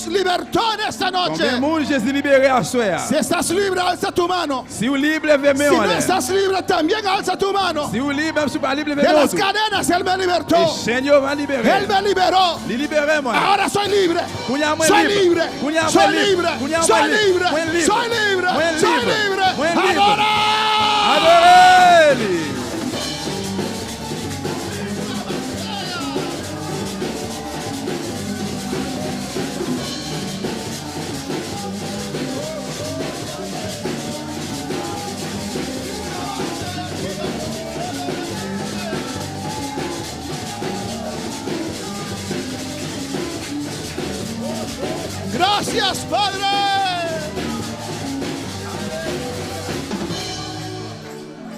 Jesús libertó en esta noche? Combien de monde Jésus libéré à soir? Si estás libre, alza tu mano. Si vous libre, levez Si main en no l'air. estás libre, también alza tu mano. Si vous libre, même si vous pas libre, De levez las main. cadenas Él me libertó. Et Seigneur va libérer. Él me liberó. Il libéré moi. Ahora soy libre. Cuña, moi Soy libre. libre. Cuña, moi Soy libre. libre. Cuña, moi Soy libre. libre. Moi libre. Soy libre. Moi Soy libre. libre. Moi libre. Adora. Adorez-le. Gracias, Padre.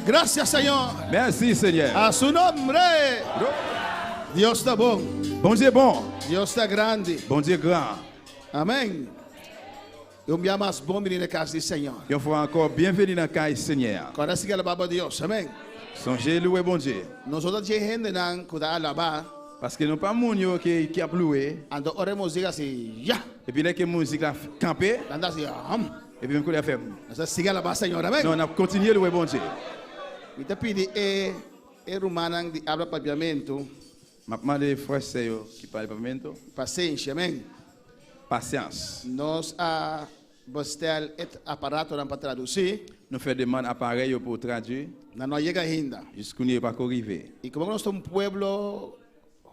Gracias, Señor. Merci Seigneur. A su nombre. Dios está bon. Bon Dieu bon. Dios está grande. Bon Dieu grand. Amén. Eu me amas bom menino na casa do Senhor. Une fois encore, bienvenue dans la casa Seigneur. Agora siga a baba Deus. Amém. Songez louer bon Dieu. Nós outros de gente não cuida alabar. Parce que nous pas moun yo qui a loué. Ando oremos diga assim, ya. Et puis là que musique a campé. Anda assim, Et puis même qu'on a fait. Nós siga a alabar Senhor. Amém. Non, on a continué louer bon Dieu. Me te pedi rumanang de habla papiamento. M'a demandé frère Seyo qui parle pavimento. Paciência. Amém. Patience. Nós a bostel et aparato para traduzir. Nous faisons demande appareil pour traduire. Não chega ainda. Jusqu'où nous pas arrivé. E como nós somos pueblo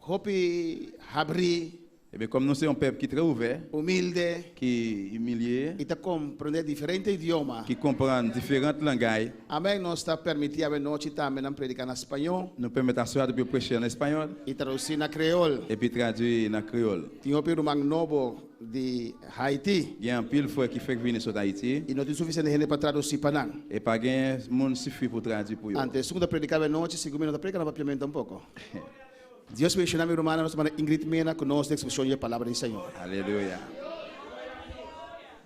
hopi abrir, Et bien comme nous sommes un peuple qui est très ouvert, humilde, qui est humilié, e te compreender diferentes idiomas. qui comprend différentes langues, Amém. Nós está permitindo a noite também não predicar em espanhol nous permettons à soi de prêcher en espagnol e traduzir na creole. et puis traduire en créole. Tinha o irmão novo de Haiti Il y a un pile frère qui fait venir sur Haïti e não tem suficiente gente para traduzir para não. et pas gain monde suffit pour traduire pour eux. Antes, segunda predicava à noite, segunda minutos predicar papiamento um pouco. Deus me chama, meu irmão, nós vamos Ingrid Mena conosco a expressão da palavra do Senhor. Alléluia.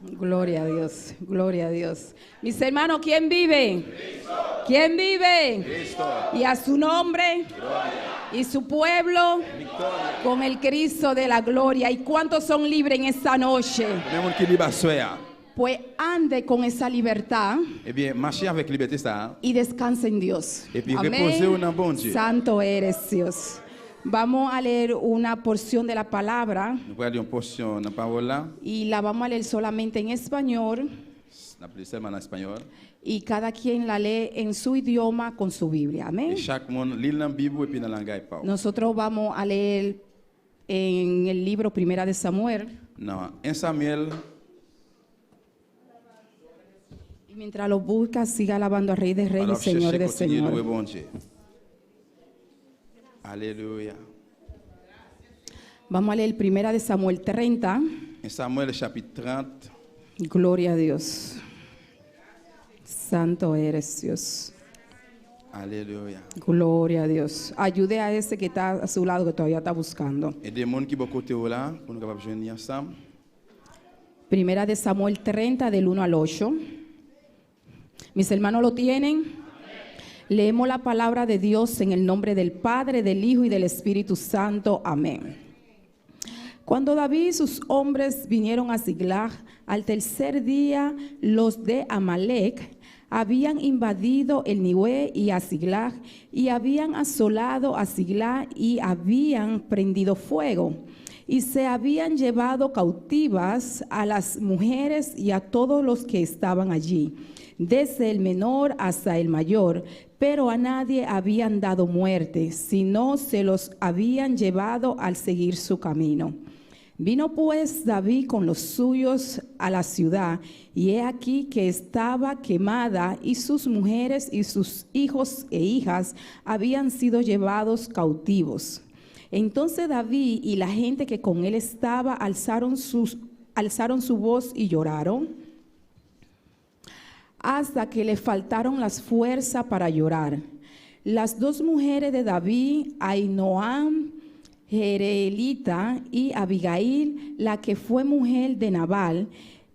Gloria a Dios, gloria a Dios. Mis hermanos, ¿quién vive? Cristo. ¿Quién vive? Cristo. Y a su nombre Gloria. y su pueblo Victoria. con el Cristo de la gloria. ¿Y cuántos son libres en esta noche? Même monde qui libre à soi. Pues ande con esa libertad Eh bien, marchez avec liberté ça. y descanse en Dios. Et puis reposez-vous dans bon Dieu. Santo eres Dios. Vamos a leer una porción de la palabra Nous allons lire une portion dans la parole là. y la vamos a leer solamente en español. On appelle seulement en espagnol. Y cada quien la lee en su idioma con su Biblia. Amén. Et chaque monde lit dans la Bible et puis dans la langue parole. Nosotros vamos a leer en el libro Primera de Samuel. Non, 1 Samuel. Y mientras lo busca, siga alabando al Rey de Reyes y Alors, Señor de cherchez, continuez louer Señores. bon Dieu. Alléluia. Vamos a leer Primera de Samuel 30. 1 Samuel chapitre 30. Gloria a Dios. Santo eres Dios. Alléluia. Gloria a Dios. Ayude a ese que está a su lado que todavía está buscando. Et des gens qui sont côté là pour nous capables joindre ensemble. Primera de Samuel 30 del 1 al 8. Mis hermanos lo tienen. Leemos la palabra de Dios en el nombre del Padre, del Hijo y del Espíritu Santo. Amén. Cuando David y sus hombres vinieron a Siglag, al tercer día los de Amalek habían invadido el Niue y a Siglag, y habían asolado a Siglag y habían prendido fuego. Y se habían llevado cautivas a las mujeres y a todos los que estaban allí, desde el menor hasta el mayor, pero a nadie habían dado muerte, sino se los habían llevado al seguir su camino. Vino pues David con los suyos a la ciudad, y he aquí que estaba quemada, y sus mujeres y sus hijos e hijas habían sido llevados cautivos. Entonces David y la gente que con él estaba alzaron su voz y lloraron, hasta que le faltaron las fuerzas para llorar. Las dos mujeres de David, Ainoam, Jerelita, y Abigail, la que fue mujer de Nabal,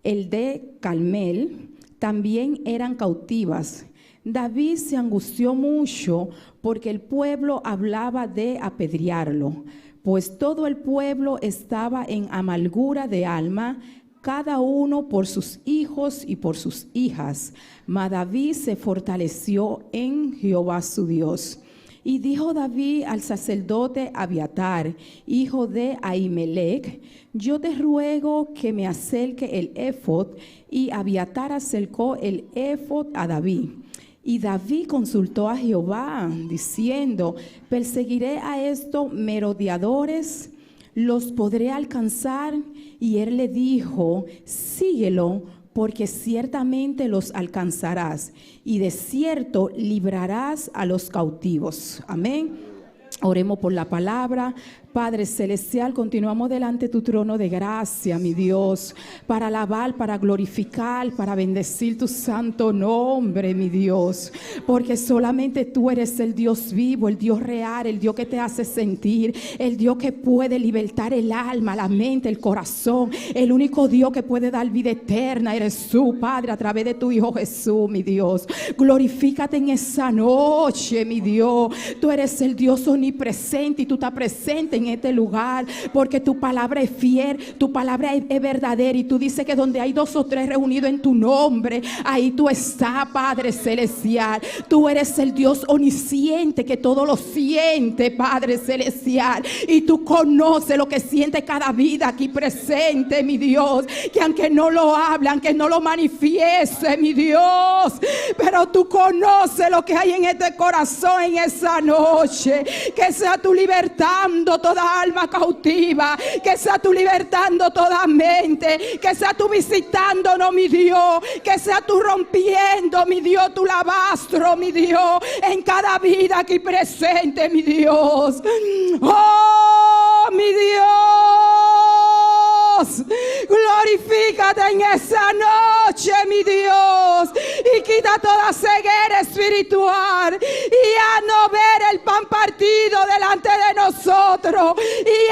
el de Carmel, también eran cautivas. David se angustió mucho porque el pueblo hablaba de apedrearlo. pues todo el pueblo estaba en amargura de alma, cada uno por sus hijos y por sus hijas. Mas David se fortaleció en Jehová su Dios. Y dijo David al sacerdote Abiatar, hijo de Ahimelech: yo te ruego que me acerque el éfod. Y Abiatar acercó el éfod a David. Y David consultó a Jehová, diciendo: ¿perseguiré a estos merodeadores? ¿Los podré alcanzar? Y él le dijo: síguelo, porque ciertamente los alcanzarás, y de cierto librarás a los cautivos. Amén. Oremos por la palabra. Padre Celestial, continuamos delante de tu trono de gracia, mi Dios, para alabar, para glorificar, para bendecir tu santo nombre, mi Dios, porque solamente tú eres el Dios vivo, el Dios real, el Dios que te hace sentir, el Dios que puede libertar el alma, la mente, el corazón, el único Dios que puede dar vida eterna. Eres tú, Padre, a través de tu Hijo Jesús, mi Dios. Glorifícate en esa noche, mi Dios. Tú eres el Dios omnipresente y tú estás presente en este lugar, porque tu palabra es fiel, tu palabra es verdadera, y tú dices que donde hay 2 o 3 reunidos en tu nombre, ahí tú estás, Padre Celestial. Tú eres el Dios omnisciente que todo lo siente, Padre Celestial, y tú conoces lo que siente cada vida aquí presente, mi Dios, que aunque no lo hable, aunque no lo manifieste, mi Dios, pero tú conoces lo que hay en este corazón en esa noche. Que sea tú libertando toda alma cautiva, que sea tú libertando toda mente, que sea tú visitándonos, mi Dios, que sea tú rompiendo, mi Dios, tu lavastro, mi Dios, en cada vida aquí presente, mi Dios. Oh, mi Dios, glorifícate en esa noche, mi Dios, y quita toda ceguera espiritual, y a no ver el pan partido delante de nosotros, y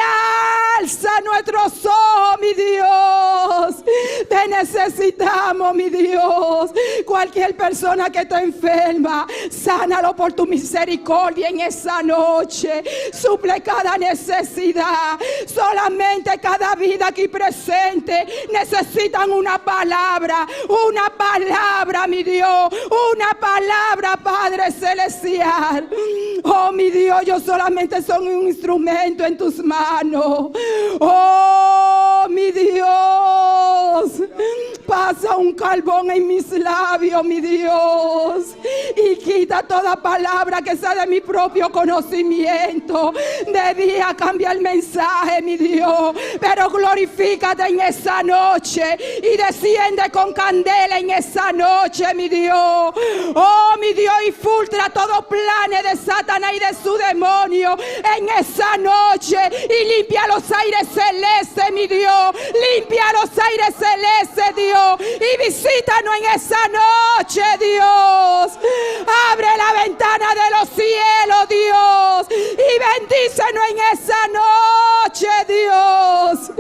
alza nuestros ojos, mi Dios. Te necesitamos, mi Dios. Cualquier persona que está enferma, sánalo por tu misericordia en esa noche. Suple cada necesidad. Solamente cada vida aquí presente necesitan una palabra, mi Dios, una palabra, Padre Celestial. Oh, mi Dios, yo solamente soy un instrumento en tus manos. Oh, mi Dios, pasa un carbón en mis labios, mi Dios, y quita toda palabra que sea de mi propio conocimiento. De día cambia el mensaje, mi Dios, pero glorifícate en esa noche y desciende con candela en esa noche, mi Dios. Oh, mi Dios, infiltra todo planes de Satanás y de su demonio en esa noche, y limpia los aires celestes, mi Dios. Limpia los aires celestes, Dios, y visítanos en esa noche, Dios. Abre la ventana de los cielos, Dios, y bendícenos en esa noche, Dios.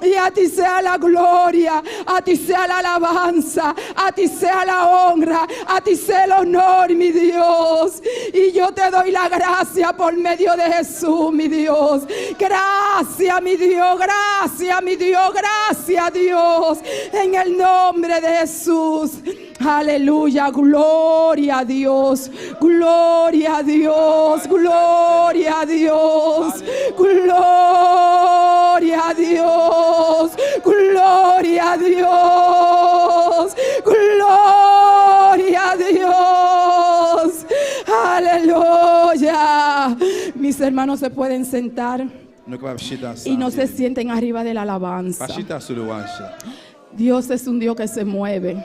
Y a ti sea la gloria, a ti sea la alabanza, a ti sea la honra, a ti sea el honor, mi Dios. Y yo te doy la gracia por medio de Jesús, mi Dios. Gracias, mi Dios, gracias, mi Dios, gracias, Dios, en el nombre de Jesús. Aleluya, gloria a Dios, gloria a Dios, gloria a Dios, gloria a Dios, gloria a Dios, gloria a Dios. Aleluya. Mis hermanos se pueden sentar Nous sommes capables de y no se sienten arriba de la alabanza. chita sur le louange. Dios es un Dios que se mueve.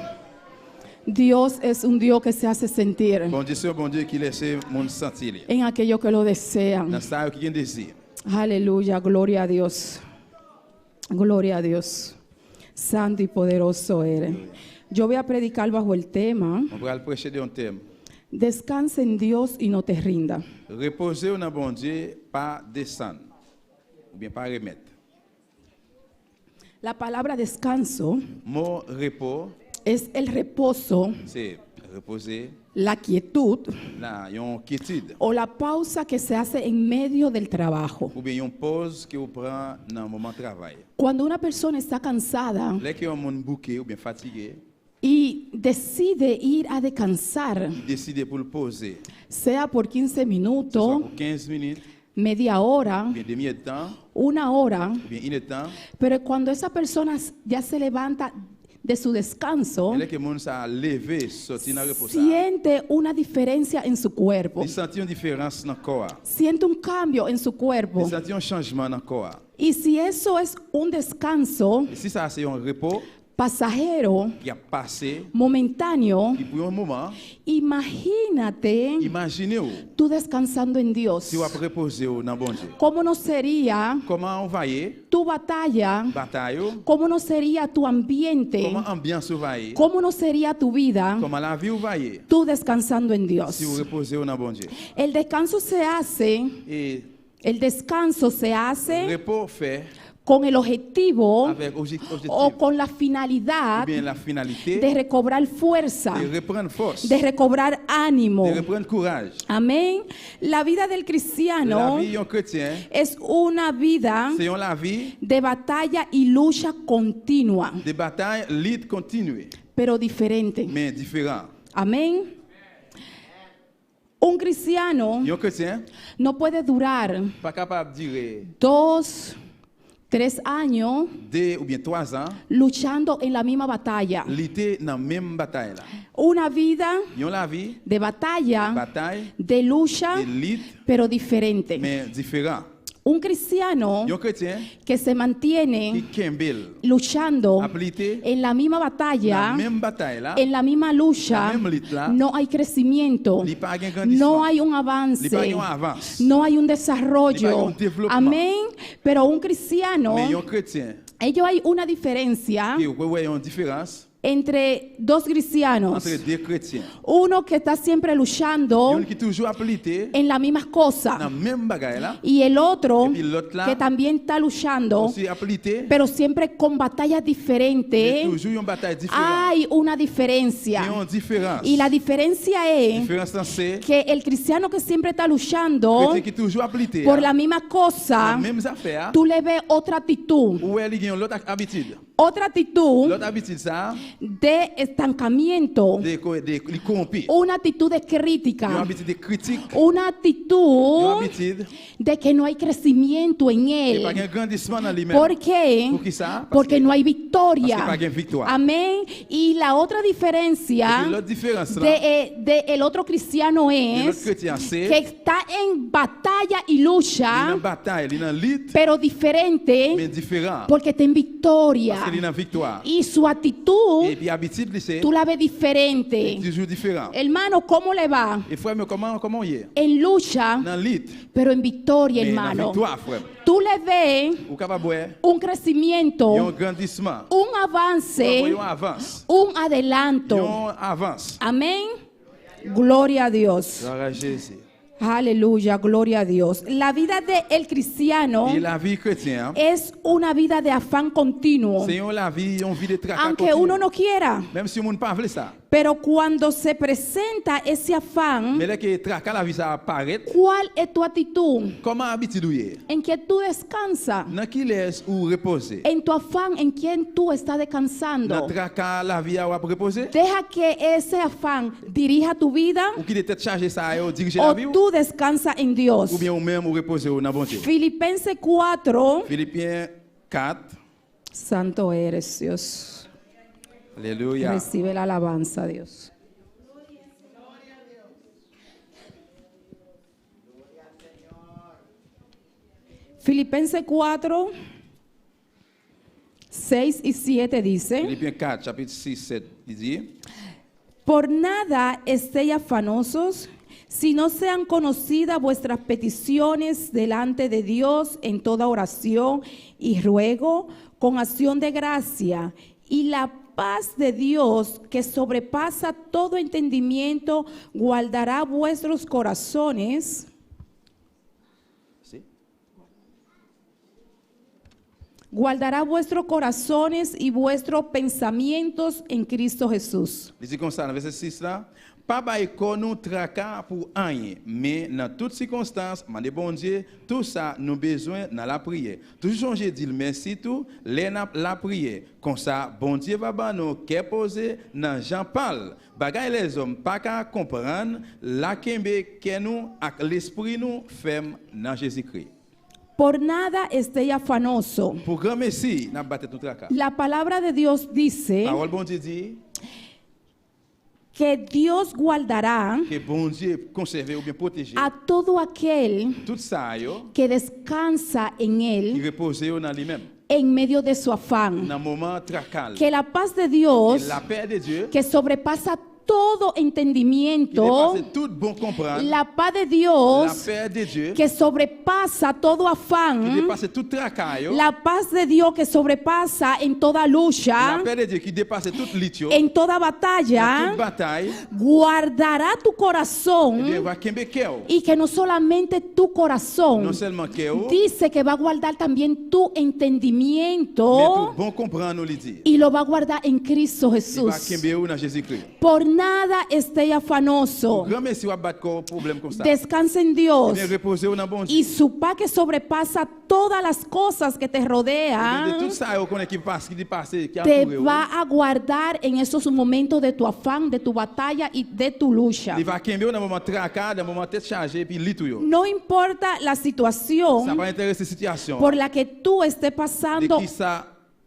Dios es un Dios que se hace sentir Bon Dieu, c'est un bon Dieu qui laisse le monde sentir. en aquellos que lo desean. Dans ça, qui a un désir. Aleluya, gloria a Dios. Gloria a Dios. Santo y poderoso eres. Yo voy a predicar bajo el tema: On va prêcher de un thème. descansa en Dios y no te rinda. Reposer dans bon Dieu, pas descendre. Ou bien pas remettre. La palabra descanso Mot repos, es el reposo, c'est reposer, la quietud là, yon quiétude. o la pausa que se hace en medio del trabajo. Ou bien yon pause que vous prend dans le moment de travail. Cuando una persona está cansada Là que yon monde bouqué ou bien fatigué, y decide ir a descansar, il décide pour le poser. sea por 15 Soit minutos, pour 15 minutes, media hora, ou bien demi de temps, una hora, ou bien une heure de temps. pero cuando esa persona ya se levanta de su descanso, Et là que le monde s'est levé, sorti dans le repos. siente una diferencia en su cuerpo, Il sentit une différence dans le corps. siente un cambio en su cuerpo. Il sentit un changement dans le corps. Y si eso es un descanso Et si ça c'est un repos pasajero, qui a passé, momentáneo, qui pour un moment, imagínate imaginez-vous, tú descansando en Dios. si vous reposez dans bon Dieu. ¿Cómo no sería Comment on va y tu batalla? bataille, ¿Cómo no sería tu ambiente? comment l'ambiance va y, ¿Cómo no sería tu vida comment la vie va y, tú descansando en Dios? si vous reposez dans bon Dieu. El descanso se hace, Et el descanso se le hace repos fait con el objetivo avec objectif o con la ou finalidad bien la finalité de recobrar fuerza, de reprendre force, de recobrar ánimo. de reprendre courage. Amén. La vida del La cristiano vie d'un chrétien, es una vida c'est la vie de batalla y lucha continua, de bataille, lutte continue, pero diferente. mais différent. Amén. Un cristiano Un chrétien, no puede durar pas capable de dire 2, 3 años 2 ou bien 3 ans, luchando en la misma batalla. lutter dans la même bataille là. Una vida Yon la vie, de batalla, bataille, de lucha, de lutte, pero diferente. mais différent. Un cristiano Un chrétien que se qui mantiene kembel, luchando habilité, en la misma la batalla, même bataille là, en la misma lucha, la même lutte là, no hay crecimiento, il pas un no grandissement, hay un il pas avance, un avance. no hay un Il y a desarrollo. un développement. Amén. Pero un cristiano, Mais un chrétien, ello hay una diferencia qui voit une différence entre dos cristianos. entre deux chrétiens. Uno que está siempre luchando Un qui toujours habilité en la misma dans cosa la même bagaille là, y el otro Et puis l'autre là, que también está luchando, aussi habilité, pero siempre con batallas mais diferentes. toujours une bataille différente. Hay una Il y diferencia. a une différence. Y la diferencia es Différence dans c'est que el cristiano que siempre está luchando chrétien qui toujours habilité por la misma la cosa, même affaire, tú le ves otra actitud. ou elle a l'autre habitude. Otra actitud L'autre habitude ça, de estancamiento, de corrompu. una actitud de Une crítica, habitude de critique, una une actitud habitude de que no hay crecimiento en et pas él. un grandissement dans lui-même. ¿Por qué? Pour qui ça? Porque no hay parce victoria. que pas une victoire. Amén. Y la otra Et diferencia puis l'autre différence là, de el otro cristiano de l'autre es chrétien que c'est está en batalla y il est en lucha, bataille, il est en lutte, pero diferente mais différent. porque está en victoria. Parce qu'il est en victoire. Y su actitud, Et puis habitude c'est tú la ves diferente. toujours différent. Hermano, ¿cómo le va? Et frère, mais comment il est? En lucha, Dans lutte, pero en victoria, mais dans hermano. victoire, frère. Tú le ves Ou capable voir, un il y a un crecimiento, grandissement. un Il avance, y a un avance. un Il y adelanto. a un avance. Amén. Gloria a Dios. Gloire à Jésus. Aleluya, gloria a Dios. La vida del cristiano Et la vie chrétienne, es una vida de afán continuo, c'est la vie de tracas aunque continu. uno no quiera. Même si le monde pas veut ça. Pero cuando se presenta ese afán, Mais là que tracas la vie ça apparaît, ¿cuál es tu actitud? comment habitude ou est? ¿En que tú descansas? Dans qui laisse ou reposer? En tu afán, ¿en quién tú estás Dans descansando? tracas la vie à reposer? Deja que ese afán dirija tu vida Ou qui était chargé ça et diriger la o vie? tú descansas en Dios. Ou bien ou même ou reposer dans bon Dieu? Filipenses 4. Philippiens 4. Santo eres, Dios. Alléluia. Recibe la alabanza, Dios. Filipenses 4, 6 y 7 dice: Philippiens 4, chapitre 6, 7, il dit, Por nada estéis afanosos, si no sean conocidas vuestras peticiones delante de Dios en toda oración y ruego con acción de gracia, y la paz de Dios, que sobrepasa todo entendimiento, guardará vuestros corazones. ¿sí? guardará vuestros corazones y vuestros pensamientos en Cristo Jesús. Il dit comme ça dans verset 6 là, pas bail nous tracas pour rien, mais dans toutes circonstances, mandez bon Dieu, tout ça nous besoin dans la prière. Toujours changer dire merci tout, la prière. Comme ça, bon Dieu va ba nous qu'est posé dans Jean parle. Bagay les hommes pas qu'à comprendre la kembe que nous avec l'esprit nous ferme dans Jésus-Christ. Por nada estéis afanoso. Pour grand merci, n'a battu tout tracas. La palabra de Dios dice Parole bon Dieu dit que Dios guardará que bon Dieu conserver ou bien protéger a todo aquel tout ça yo que descansa en qui Él repose dans lui-même. en medio de su afán. Dans moment tracal. Que la paz de Dios, La paix de Dieu que sobrepasa todo qui entendimiento, dépasse tout bon comprendre. la paz de La Dios paix de Dieu que sobrepasa todo qui afán, dépasse tout tracail. la paz de Dios que sobrepasa en toda La lucha, paix de Dieu qui dépasse toute litio. en toda Toute batalla, bataille. guardará tu Eh bien, corazón, va kembe keo. y que no solamente tu Non corazón, seulement keo, dice que va a guardar también tu mais tout entendimiento bon comprendre nous le dit. y lo va a guardar en Cristo Il va Jesús. kembe ou dans Jésus-Christ. Por nada esté afanoso. Grand merci va battre corps problème comme ça. Descansa en Dios Bien reposer ou dans bon Dieu. y su paz que sobrepasa todas las cosas que te De rodean, tout ça yo connaît qui passe, qui dépasse, qui te entoure. va a guardar en esos momentos de tu afán, de tu batalla y de tu lucha. Il va kembe ou dans moment tracas, dans moment tête chargée puis lit tout yo. No importa la Ça situación va intéresser situation. por la que tú estés De pasando qui ça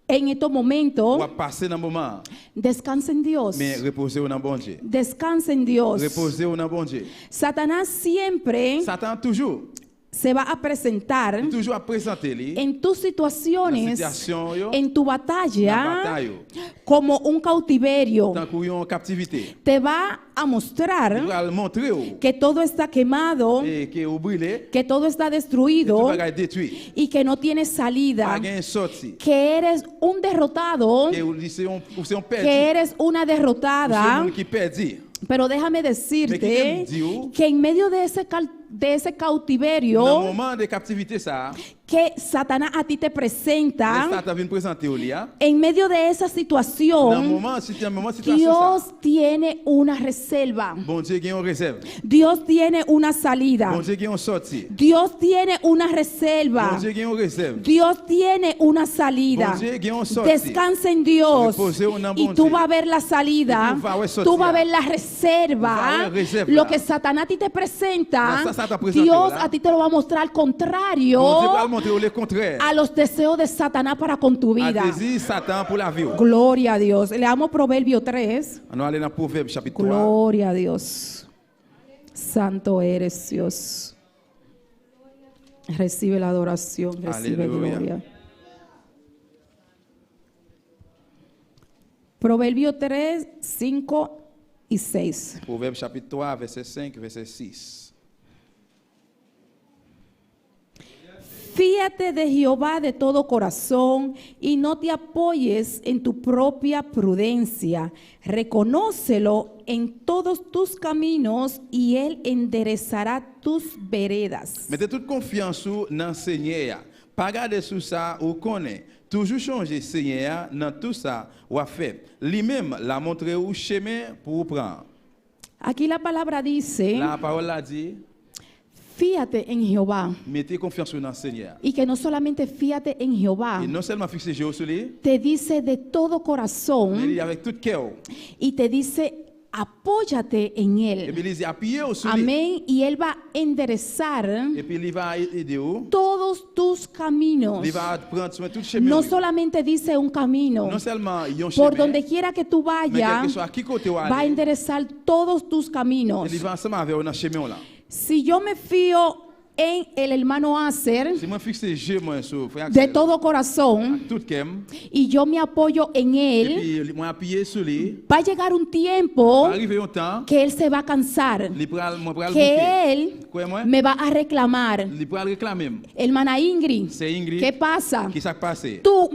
en estos momentos, va passer dans moment. descansa en Dios. Mais reposer ou dans bon Dieu. Descansa en Dios. Reposer ou dans bon Dieu. Satanás siempre Satan toujours se va a presentar toujours à présenter lui en tus la situaciones, situation yo, en tu la batalla, bataille yo. como un cautiverio. Tant qu'on en captivité. Te va a Il mostrar va le montrer ou que todo está quemado, et que ou brûlé, que todo está tout destruido bagage détruit. y que no tienes salida, Pas gain sorti. que eres un derrotado, Que ou c'est un perdu. que eres una C'est derrotada. un qui perdu. Pero déjame Me decirte quiere decir, que en medio de ese Dans le cautiverio moment de captivité ça, que Satanás a ti te presenta, Satan vient présenter au lia. en medio de esa Dans le situación, moment situation Dios ça. tiene una reserva. Bon Dieu gagne une réserve. Dios tiene una salida. Bon Dieu gagne une sortie. Dios tiene una reserva. Bon Dieu gagne une réserve. Dios tiene una salida. Bon Dieu gagne une sortie. Descansa en Dios Reposer en un y bon tú Dieu. vas a ver la salida. Y tú vas a ver Tú vas a sortir. ver la Tú vas a reserva. ver reserva. Lo que Satanás a ti te presenta, No, Satan presenta, Dios ¿verdad? a ti te lo va a mostrar contrario Bon Dieu va montrer le contraire. a los deseos de Satanás para con tu À vida. désir Satan pour la vie. Gloria a Dios. Leamos Proverbio 3. On va aller dans Proverbe chapitre 3. Gloria a Dios. Santo eres Dios. Recibe la adoración, recibe Aleluya. gloria. Proverbio 3, 5 y 6. Proverbe chapitre 3, verset 5, verset 6. Fíate de Jehová de todo corazón y no te apoyes en tu propia prudencia. Reconócelo en todos tus caminos y él enderezará tus veredas. Mettez toute confiance dans le Seigneur. Pas garder sous ça ou connaît. Toujours changer Seigneur dans tout ça ou a fait. Lui-même la montrer au chemin pour prendre. Aquí la palabra dice, La parole a dit, fíate en Jehová. mettez confiance dans le Seigneur. Y que no solamente fíate en Jehová, Et non seulement fixer Jéhovah sur lui, te dice de todo mais corazón il avec tout cœur. y te dice apóyate en Et él. puis il dit appuyez sur lui. Amén. Y él va a enderezar Et puis il va aider vous. todos tus caminos. Il va prendre soin de tout chemin. No solamente dice un camino. Non seulement il y a un Por chemin, donde quiera que tú mais quel vayas, que soit à qui côté ou va a aller, enderezar todos tus caminos. il va ensemble avec vous dans chemin là. Si yo me fío en el hermano Acer Si moi fixe Dieu moi sur frère de Axel, todo corazón tout cœur, y yo me apoyo en et él, puis moi appuyer sur lui, va a llegar un tiempo va arriver un temps, que él se va a cansar, il pral moi pral que él Quoi moi? me va a reclamar. Il peut réclamer. Hermana Ingrid, C'est Ingrid. ¿qué pasa? Qui s'est passé? Tú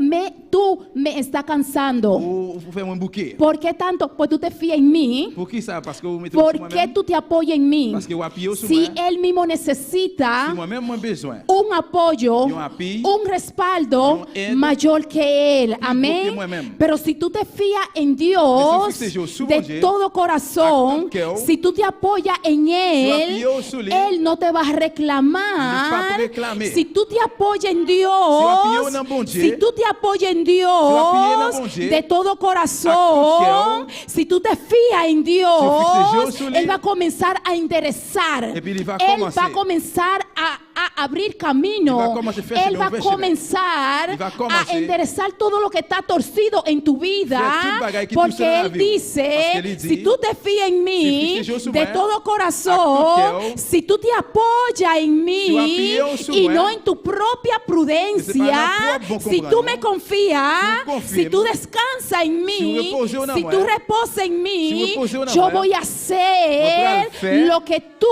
me estás cansando. Ou faire un bouquet. ¿Por qué tanto? Pues tú te fías en mí. Pour qui ça? Parce que vous mettez sur ¿Por qué moi-même. tú te apoyas en mí? Parce que vous appuyez sur Si moi. él mismo necesita Si moi-même moi besoin. un apoyo, Un appui, un respaldo un aide, mayor que él. que Amén. moi-même. Pero si tú te fías en Dios Mais si tu te fíes sur de Dieu, todo corazón, avec tout cœur, si tú te apoyas en él, appuies sur lui, él no te va a il ne va reclamar. pas réclamer. Si tú te apoyas en Dios, appuies en bon Dieu, si tú te apoyas en appuies Dios en bon Dieu, de todo avec corazón, tout cœur, si tú te fías en Dios, Dieu sur lui, él va a comenzar a enderezar. et puis il va Él commencer. va a comenzar a abrir camino. Il va commencer a faire Él va a chemin. comenzar Il va a commencer enderezar todo lo que está torcido en tu vida. Faire tout bagaille qui touche Porque la Él vie. dice, Parce qu'il dit, si tú te fías en mí si tu te fíes de sur todo moi, corazón, avec tout cœur, si tú te apoyas en mí tu appuies sur y moi, no en tu propia prudencia, dans ton propre si bon tú me comprendre, confías, si tu confías si en tú mí, descansas en mí, si reposes en si moi, tú reposas en mí, si reposes en yo moi, voy a hacer faire lo que tú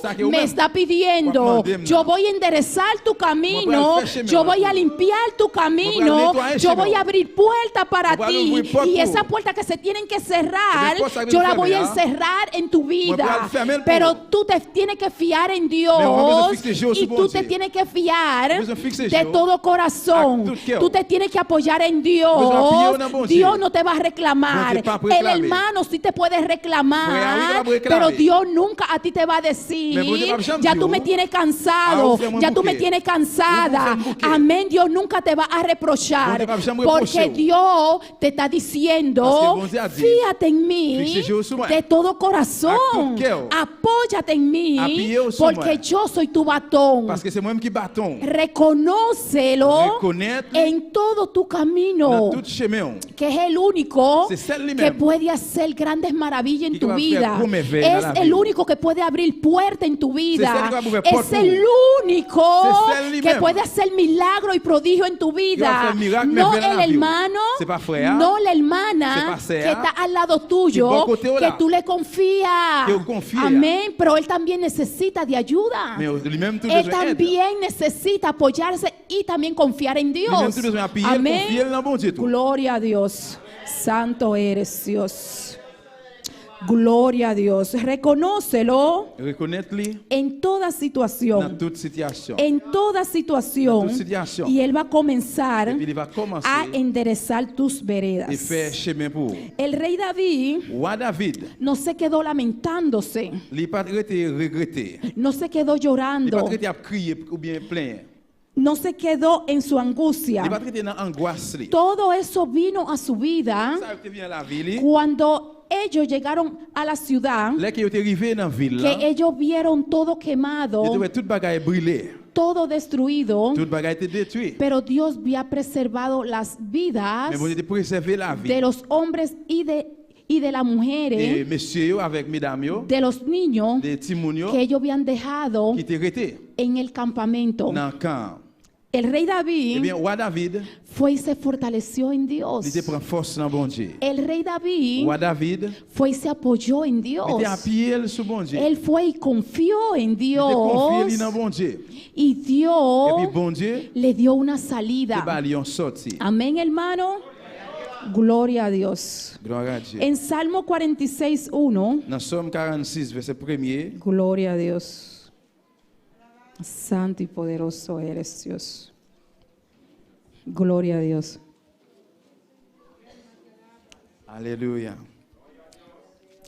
ça que me vous-même, estás pidiendo. vous demandez, Yo voy a enderezar tu camino, faire chemin, yo voy a limpiar tu camino, nettoyer yo chemin. voy a abrir puertas para Vous ti. ouvrir porte Y pour. esas puertas que se tienen que cerrar, Les portes que yo vous las voy a fermez, encerrar en tu vida. pouvez fermer le Pero pour. tú te tienes que fiar en Mais on a besoin de Dios fixer Dieu y sur bon tú te Dieu. tienes que fiar Besoin de fixer de Dieu todo corazón. avec tout cœur. Tú te tienes que apoyar en Besoin d'appuyer Dios. en bon Dios Dieu. no te va a reclamar. Bon Dieu pas El réclamer. hermano sí te puede Frère, oui, reclamar, te va a réclamer. pero Dios nunca a ti te va a decir, Mais bon Dieu va jamais ya dire, tú me tienes cansado, ah, vous faites un ya tú me bouquet. tienes Vous cansada. faites un bouquet. Amén, Dios nunca te va a Bon reprochar, Dieu va jamais porque reprocher. Dios te está diciendo, Parce que bon Dieu a dit, fíjate en mí fixez Dieu sur moi. de todo corazón, Avec tout cœur. apóyate en mí, Appuyez sur porque moi. yo soy tu batón. Parce que c'est moi-même qui bâton. Reconócelo Reconnaître en todo tu camino, dans tout chemin. que es el único C'est celle que lui-même puede hacer grandes maravillas en qui tu va vida. faire gros merveilles Es dans la el vie. único que puede abrir puertas en tu celle vida. qui va ouvrir Es portes el pour. único C'est celle que lui-même puede hacer milagro y prodigio en tu va vida. faire miracle, No merveille dans el la vie. hermano, C'est pas frère. no la C'est hermana pas sœur. que está al lado tuyo, Qui est bon côté, que là. tú le confías. Que vous confiez. Amén, pero él también necesita de ayuda. Mais lui-même tout Él besoin d'aide. también necesita apoyarse y también confiar en Lui-même Dios. tout besoin d'appuyer, Amén. confier dans bon Dieu tout. Gloria a Dios. Santo eres Dios. Gloria a Dios. Reconócelo Reconnaître-le en toda dans situación. toute situation. En toda situación. Dans toute situation. Y Él va a comenzar Et puis il va commencer a enderezar tus et veredas. faire chemin pour. El rey David Roi David, no se quedó lamentándose. il n'est pas traité regretté. No se quedó Il n'est pas llorando. traité à crier ou bien plaindre. No se quedó en su angustia. Il n'est pas traité dans l'angoisse. Todo eso vino a su vida Ça te vient à la ville. cuando ellos llegaron a la ciudad, Là qu'ils étaient arrivés dans la ville, que ellos vieron todo quemado, ils trouvaient toute bagaille brûlée. todo destruido, Toute bagaille était détruite. pero Dios había preservado las vidas Mais vous avez préservé la de vie. los hombres y de las Et mujeres, messieurs avec mesdames, yo, de los niños des timounios que ellos habían dejado qui étaient restés en el campamento. dans le camp. El rey Eh David bien, roi David, fue y se fortaleció en Dios. il était prend force dans bon Dieu. El rey David Roi David, fue y se apoyó en Dios. il était appuyé sur bon Dieu. Él fue y confió en Il était confié Dios dans bon Dieu. y Et Dios puis bon Dieu, le dio una il salida. va aller en sortir. Amén, hermano. Gloria a Dios. Gloire à Dieu. En Salmo 46:1, Dans Somme 46, verset 1er, gloria a Dios. Santo y poderoso eres Dios. Gloria a Dios. Alléluia.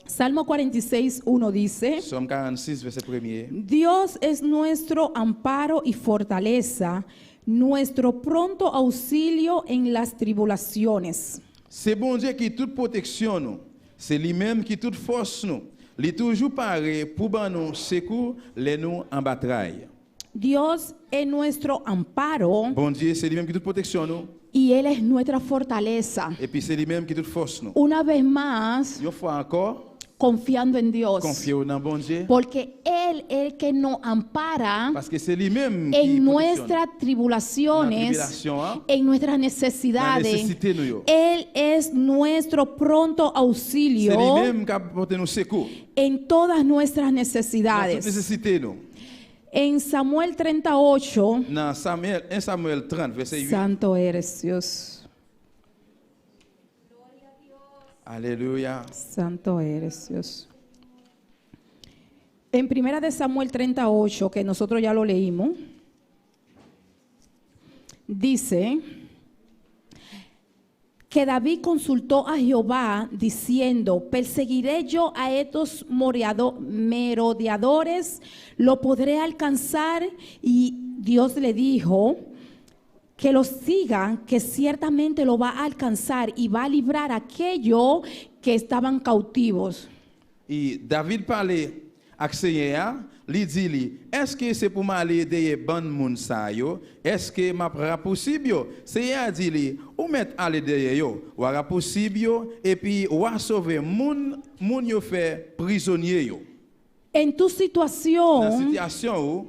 Salmo 46:1 dice: Somme 46, verset 1er. Dios es nuestro amparo y fortaleza, nuestro pronto auxilio en las tribulaciones. C'est bon Dieu qui toute protection nous. C'est lui-même qui toute force nous. Il est toujours paré pour ban nous secours les nous en bataille. Dios es nuestro amparo Bon Dieu, c'est lui-même qui toute protection nous. y Él es nuestra fortaleza. Et puis c'est lui-même qui toute force nous. Una vez más, Une fois encore, confiando en Dios, confiez dans bon Dieu. porque Él es el que nos ampara Parce que c'est lui-même qui en protection nuestras nous. Dans la tribulaciones, tribulation, hein, en nuestras dans la necesidades. nécessité nous. Yo. Él es nuestro pronto C'est auxilio lui-même qui apporte nous secours. en todas nuestras Dans toute necesidades. nécessité nous. En Samuel 38, Dans Samuel, 1 Samuel 30, verset 8. santo eres Dios, Alléluia. santo eres Dios. En primera de Samuel 38, que nosotros ya lo leímos, dice que David consultó a Jehová diciendo, ¿perseguiré yo a estos merodeadores? ¿Lo podré alcanzar? Y Dios le dijo que los sigan, que ciertamente lo va a alcanzar y va a librar a aquellos que estaban cautivos. Et David parlait avec Seigneur, lui dit, est-ce que c'est pour m'aller derrière bon moun sa yo? Est-ce que m'a possible yo? Seigneur dit, ou mettre aller derrière yo, ou ra possible yo, et puis ou sauver moun yo fait prisonnier yo. En tu Dans situación, situation où,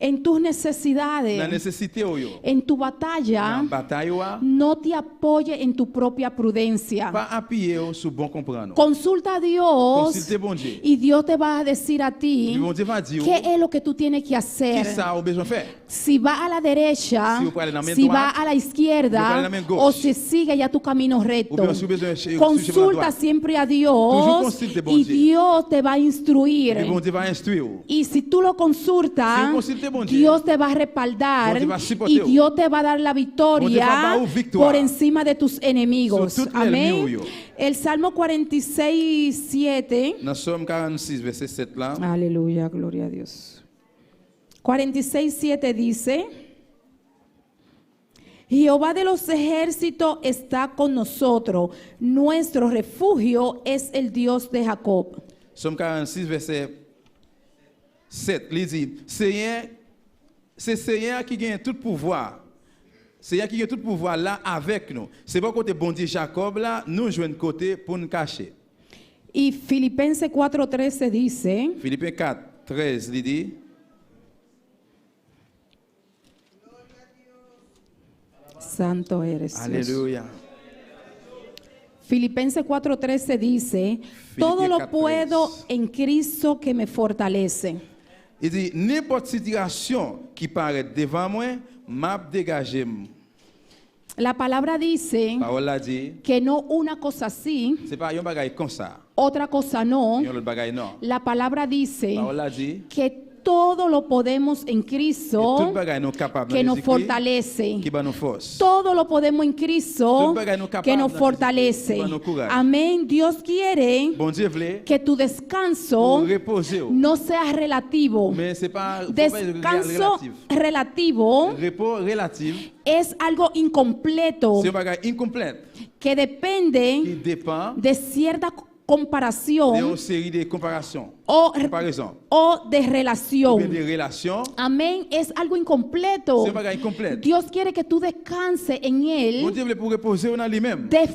en tus dans necesidades, nécessité où yo, en tu batalla, dans bataille ou, no te apoye en tu propia prudencia. pas appuyer sur bon comprendre. Consulta a Dios Consultez bon Dieu. y Dios te va a decir a ti Le bon Dieu va dire, qué es lo que tú tienes que qui hacer. ça a besoin de faire? Si va a la derecha, Si vous parlez dans la main si va droite, a la vous parlez izquierda dans la main gauche. o si sigue ya tu camino Ou recto. bien si vous besoin de Consulta siempre a Toujours Dios consulte bon y Dieu. Dios te va a instruir. Le bon Dieu va instruire. Y si tú lo Si consultas, vous consultez bon Dieu, Dios te va a respaldar Bon Dieu va supporter y vous. Dios te va a dar la Bon Dieu va victoria dar victoire por encima de tus enemigos. sur tout Amén. l'ennemi ou yo. El Salmo 46, 7. Dans Somme 46, verset 7 là, Aleluya, gloria a Dios. 46, 7 dice: Jehová de los ejércitos está con nosotros. Nuestro refugio es el Dios de Jacob. Somme 46, verset 7, il dit, Seigneur, c'est Seigneur qui gagne tout pouvoir. Seigneur qui gagne tout pouvoir là avec nous. C'est pas côté bon Dieu Jacob là, nous jouons côté pour nous cacher. Y Filipenses 4:13 dice: Philippiens 4, 13, il dit, Santo eres Dios. Alléluia. Filipenses 4:13 dice: todo lo 4:13. puedo en Cristo que me fortalece. Il dit, n'importe situation qui paraît devant moi, m'a dégagé. La palabra dice Parole là dit, que no una cosa así, c'est pas un bagage comme ça. otra cosa no. Un autre bagage non. La palabra dice Parole là dit, que todo lo podemos en tout Cristo bagage nous capable que dans nos Jésus-Christ, fortalece. qui va nous force. Todo lo podemos en Cristo Todo bagay nos capaz que nos dans fortalece. Jesucristo, que nos courage. Amén. Dios quiere Bon Dieu voulait que tu pour descanso reposer. no sea relativo. Mais c'est pas Descanso relatif. relativo Repos relatif, es algo incompleto c'est un bagage incomplet que qui depende dépend de cierta d'une comparación série de comparaisons, o comparaisons, de ou bien relación. des relations. Amén. Es algo incompleto. C'est un bagage incomplet. Dios quiere que tú descanses en Bon Él Dieu voulait pour reposer en lui-même. de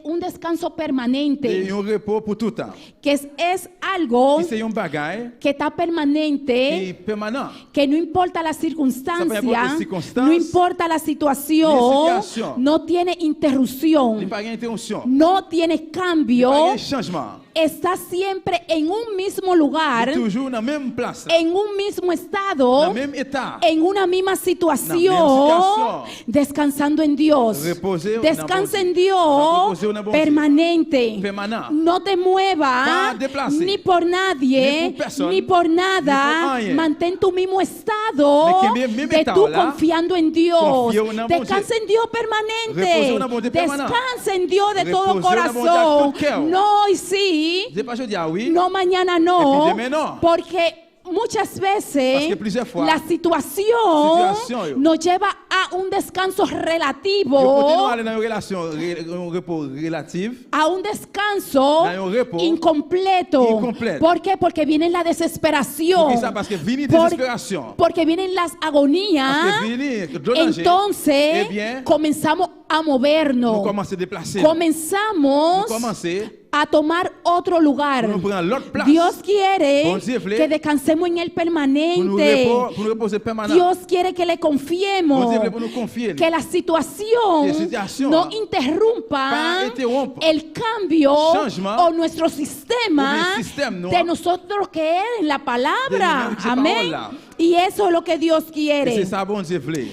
un descanso Et permanente, un repos pour tout le temps. que es algo Et c'est un bagage que está qui permanente, est permanent. que no importa la importa circunstancia, las circunstancias, no importa la situación, ni situación, no tiene Il n'y interrupción, a pas d'interruption. no tiene Il n'y a cambio, pas de changement. está siempre en un mismo lugar, Toujours dans la même place, en un mismo dans estado, le même état. en una misma situación, situación. descansando en Dios. Reposer Descansa en en Dios reposer en bon Dieu. permanente. Permanent. No te muevas Pas déplacé. ni por nadie, Ni por personne, ni por ni nada. por rien. Mantén tu mismo estado Mais que même de état tú là, confiando en Dios. confía en un bon Descansa Dieu. en Dios Reposer permanente. en un bon Dieu permanent. Descansa en Dios de todo Reposer en un bon Dieu avec corazón. tout cœur. No hoy sí, Je pas je dis ah oui. no mañana Et no, puis demain no. porque muchas Parce veces que plusieurs fois, la situación situation, yo. nos lleva a un descanso Je continue relativo, à aller dans une relation, un repos relatif, a un descanso dans un repos incompleto. incompleto. ¿Por qué? Porque viene la desesperación. Pour ça, parce que vini Por- desespération. Porque vienen las Parce agonías. que vini de danger. Entonces Eh bien, comenzamos a nous movernos. commençons à déplacer. Comenzamos Nous commençons a tomar otro lugar. Pour nous prendre l'autre place. Dios quiere Bon Dieu voulait que descansemos en Él pour nous permanente. reposer permanent. Dios quiere que le Bon confiemos. Dieu voulait pour nous confier. Que la situación Que situación no interrumpa pas interrompre el cambio changement o nuestro sistema ou le système, non? de nosotros que es en la palabra. De nous-mêmes, Amén. parola. Y eso es lo que Dios Et c'est quiere. ça bon Dieu voulait.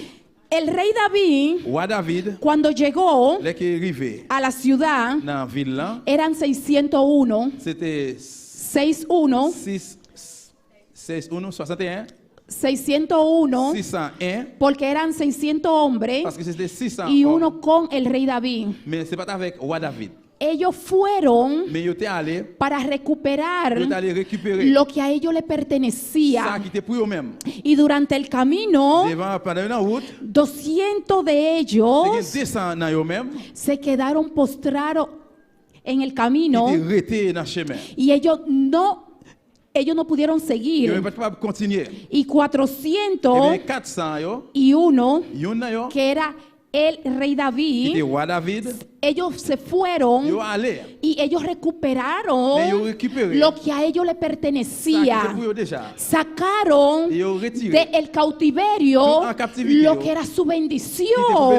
El rey David, Roi David, cuando llegó dès qu'il est arrivé a la ciudad, dans la ville là, eran 601, c'était 61, 61, 61, 601, 601, porque eran 600 hombres parce que c'était 600 y hommes. uno con el rey David. Mais c'est pas avec Roi David. Ellos fueron Mais il était allé, para recuperar il était allé récupérer lo que a ellos le ça pertenecía. qui était pour eux-mêmes. Y durante el camino, Devant, pendant une route, 200 de c'est ellos qu'ils descendent dans eux-mêmes, se quedaron postrados en el ils camino étaient restés dans le chemin. y ellos no pudieron Ils ne seguir. pouvaient pas continuer. Y Et 400 les 400, yo, y uno, il y en a yo, que era el rey qui était David, Roi David, ellos se ils fueron sont allés. y ellos Mais ils recuperaron ont récupéré lo que a ellos le ça qui était pertenecía. pour eux déjà. Sacaron Et ils ont retiré del cautiverio Tout en captivité, lo que era su bendición.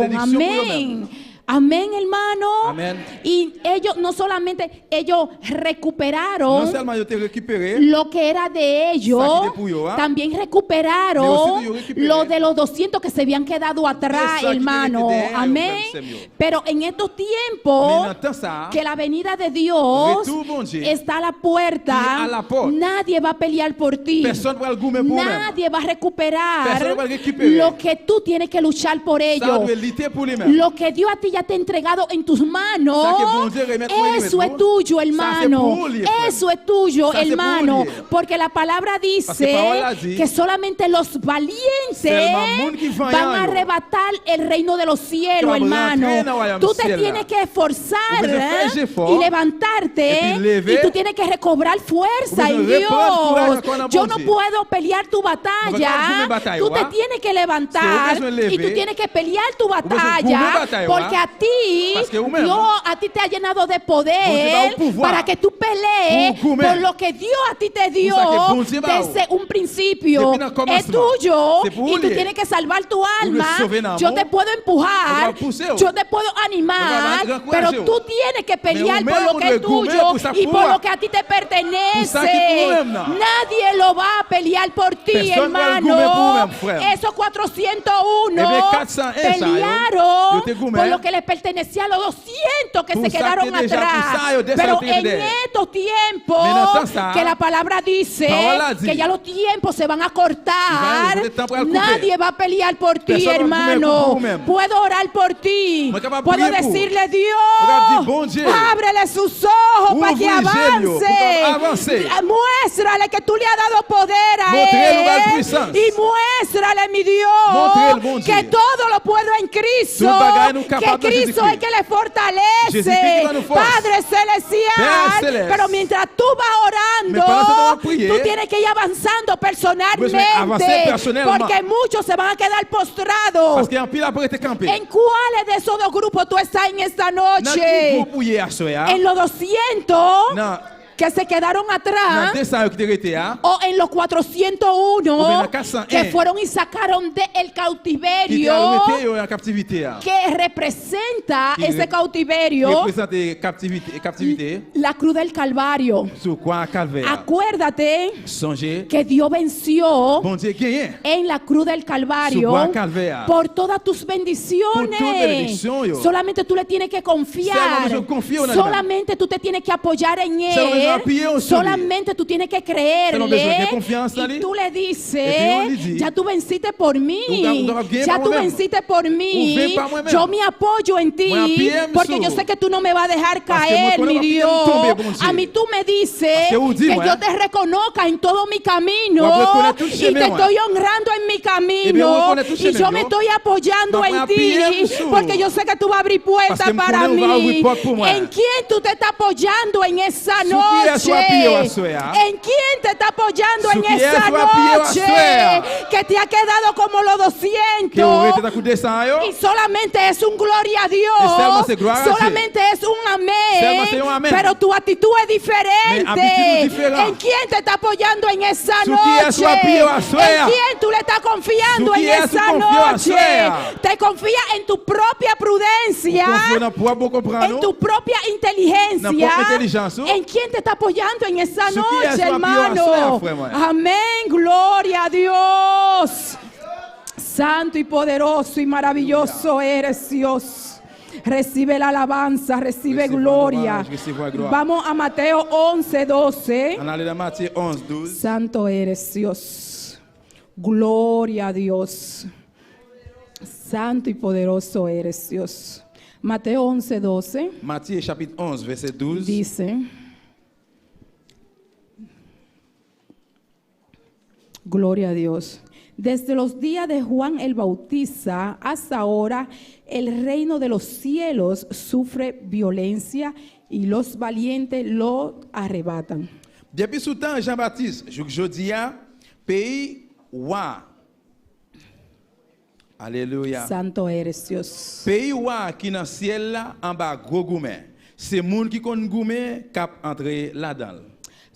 bendición por Amén. Amén, hermano. Amén. Y ellos no solamente ellos Non recuperaron seulement ils ont été récupérés, lo que era de ellos, Ça qui était pour eux, ¿ah? también Mais recuperaron aussi ellos recuperaron lo de los 200 que se habían quedado atrás, ça qui hermano. était derrière, Amén. frère, Seigneur. Pero en estos mais tiempos dans ça, que la venida de Dios Retour, bon Dieu. está a la puerta, Y a la porte. nadie va a pelear por ti. personne ne va le goûter pour eux-mêmes. Nadie va a recuperar Personne va a récupérer. lo que tú tienes que luchar por Ça ello. doit lutter pour lui-même. Lo que Dios a ti ya te ha entregado en tus manos, Ça que bon Dieu remet pour lui, eso es ¿no? tuyo, Ça, c'est hermano. pour lui, frère. Eso es tuyo, Ça, c'est hermano. pour lui. Porque la palabra Parce que dice palabra dit, que solamente los valientes seulement moun qui van a vaillant, arrebatar el reino de los cielos, va a hermano. rentrer dans le royaume Tú du te ciel, tienes là. que esforzar Vous devez faire effort, y levantarte et puis lever, y tú tienes que recobrar fuerza vous en devez Dios. reprendre courage encore dans Yo bon no Dieu. puedo pelear tu Vous pouvez batalla. pas batalla, Tú te ¿va? tienes que Si levantar vous besoin de y tú lever, tienes que pelear tu besoin de batalla batalla, porque ¿va? a ti Parce que vous-même, Dios a ti te ha llenado de Bon Dieu va poder au pouvoir. para que tú pelees Pour comer. por lo que Dios a ti te dio Pour ça que bon Dieu va desde un principio. Depuis le Es commencement. tuyo C'est pour y tú lui. tienes que salvar tu alma. sauver dans Yo l'amour. te puedo On empujar, va pousser, yo te puedo animar, on va pero encourager. tú tienes que pelear Mais por lo vous-même, que es vous devez tuyo pour ça y por pouvoir. lo que a ti te pertenece. Pour ça que pour vous-même, non. Nadie lo va a pelear por ti, Personne va le hermano. goumer pour vous-même, frère. Esos 401 Eh bien, 401, ça, yo pelearon te goumer. por lo que les pertenecía a los 200 que Pour se ça quedaron que déjà, atrás. pour ça, yo descendí Pero de en derrière. estos tiempos Maintenant, ça, que la palabra dice parola dit. que ya los tiempos se van a cortar, Vous êtes temps pour le couper. nadie va a pelear por ti, Personne va goumer pour hermano. vous-même. Puedo orar por ti. Moi, capable Puedo prier pour. decirle, Capable Dios, dire, bon Dieu, ábrele sus ojos para que ouvre les yeux, avance. pour avancer. Muéstrale que tú le has dado poder a Montrez-le la él. puissance. Y muéstrale, mi Dios, Montrez-le, bon Dieu. que todo lo puedo en Cristo. Tout bagaille nous Que capable de Cristo Jésus-Christ. es que le fortalece. Jésus-Christ qui va nous force. Padre celestial. Père céleste. Pero mientras tú vas Mais pendant que tu vas orando, prier, tú tienes que ir avanzando avancer personalmente. personnellement. Porque muchos se van a quedar postrados. Parce qu'il y a un pile après te camper. ¿En cuáles de esos dos grupos tú estás en esta Dans qui noche? groupe où il y a ça, ya? ¿En los 200 Dans que se quedaron atrás? 200 qui te resté, ya? O en los 401 O bien en 401. que fueron y sacaron del Qui te cautiverio arrêté en captivité, ya? que representa Qui ese re- cautiverio Représente captivité la cruz del Calvario. sur quoi calvaire. Acuérdate Songez, que Dios venció bon Dieu gagné. en la cruz del Calvario Su Calvario. por todas tus bendiciones. Por todas bendiciones, yo. Solamente tú le tienes que confiar. Seulement yo confío en él. Solamente tú te tienes que apoyar en Seulement él. yo appuyer en Solamente tú tienes que Seulement besoin creerle. de confiance en Y él. tú le Et puis on dices, lui dit, ya tú venciste por mí. Vous avez gagné Ya par tú moi-même. venciste por Vous mí. faites par moi-même. Yo me apoyo en ti. Moi appuie Porque sur. yo sé que tú no me vas a dejar Parce que caer, moi, mi no me Dios. vas a tomber, bon Dieu. A mí tú me dices Parce que vous dites, que moi, yo te reconozca en todo mi camino. Moi, vous reconnaître tout Y chemin, te moi. estoy honrando en mi Eh bien, vous camino. reconnaître tout Y chemin, yo me yo. estoy apoyando Moi, en appuyer ti. sur. Porque yo sé que tú vas a abrir Parce puertas que me para connais, on va mí. ouvrir porte pour moi. ¿En quién tú te estás apoyando en esa Sur qui tu es su apío a suea? ¿En quién te está apoyando Su en quién es esa su apío a noche? suea? Que te ha quedado como los Que o 200. rete ta kou desan yo? Y solamente es un gloria a seulement Dios. c'est gloire à Dieu. Solamente es un Seulement c'est un amén. amén. Pero tu actitud es Mais diferente. actitud différente. ¿En quién te está apoyando en esa Su quién es su apío a noche? suea? ¿En quién tú le estás confiando Su en quién es su esa confío a noche? suea? Te confía en tu propia prudencia. Confie nan pou bon En comprendre. tu propia inteligencia. Nan propre intelligence, oh. ¿En quién te está apoyando en esa Su qui est noche, su appuyo a hermano? suya, frère, moi. Amén, gloria a Dios. Santo y poderoso y maravilloso eres Dios. Recibe la alabanza, recibe Recibe gloria. la recibe la gloria. Vamos a Mateo 11:12. An ale nan Matthieu 11:12. Santo eres Dios. Gloria a Dios. Santo y poderoso eres Dios. Mateo 11:12 Matthieu chapitre 11 verset 12. dice, gloria a Dios. Desde los días de Juan el Bautista hasta ahora, el reino de los cielos sufre violencia y los valientes lo arrebatan. Depuis sous temps Jean-Baptiste, jouk jodi a, pays wa. Alléluia. Santo eres Dios. Pays wa qui dans ciel là en bas gros goumen. C'est moun qui kon goumen k'ap entre là-dedans.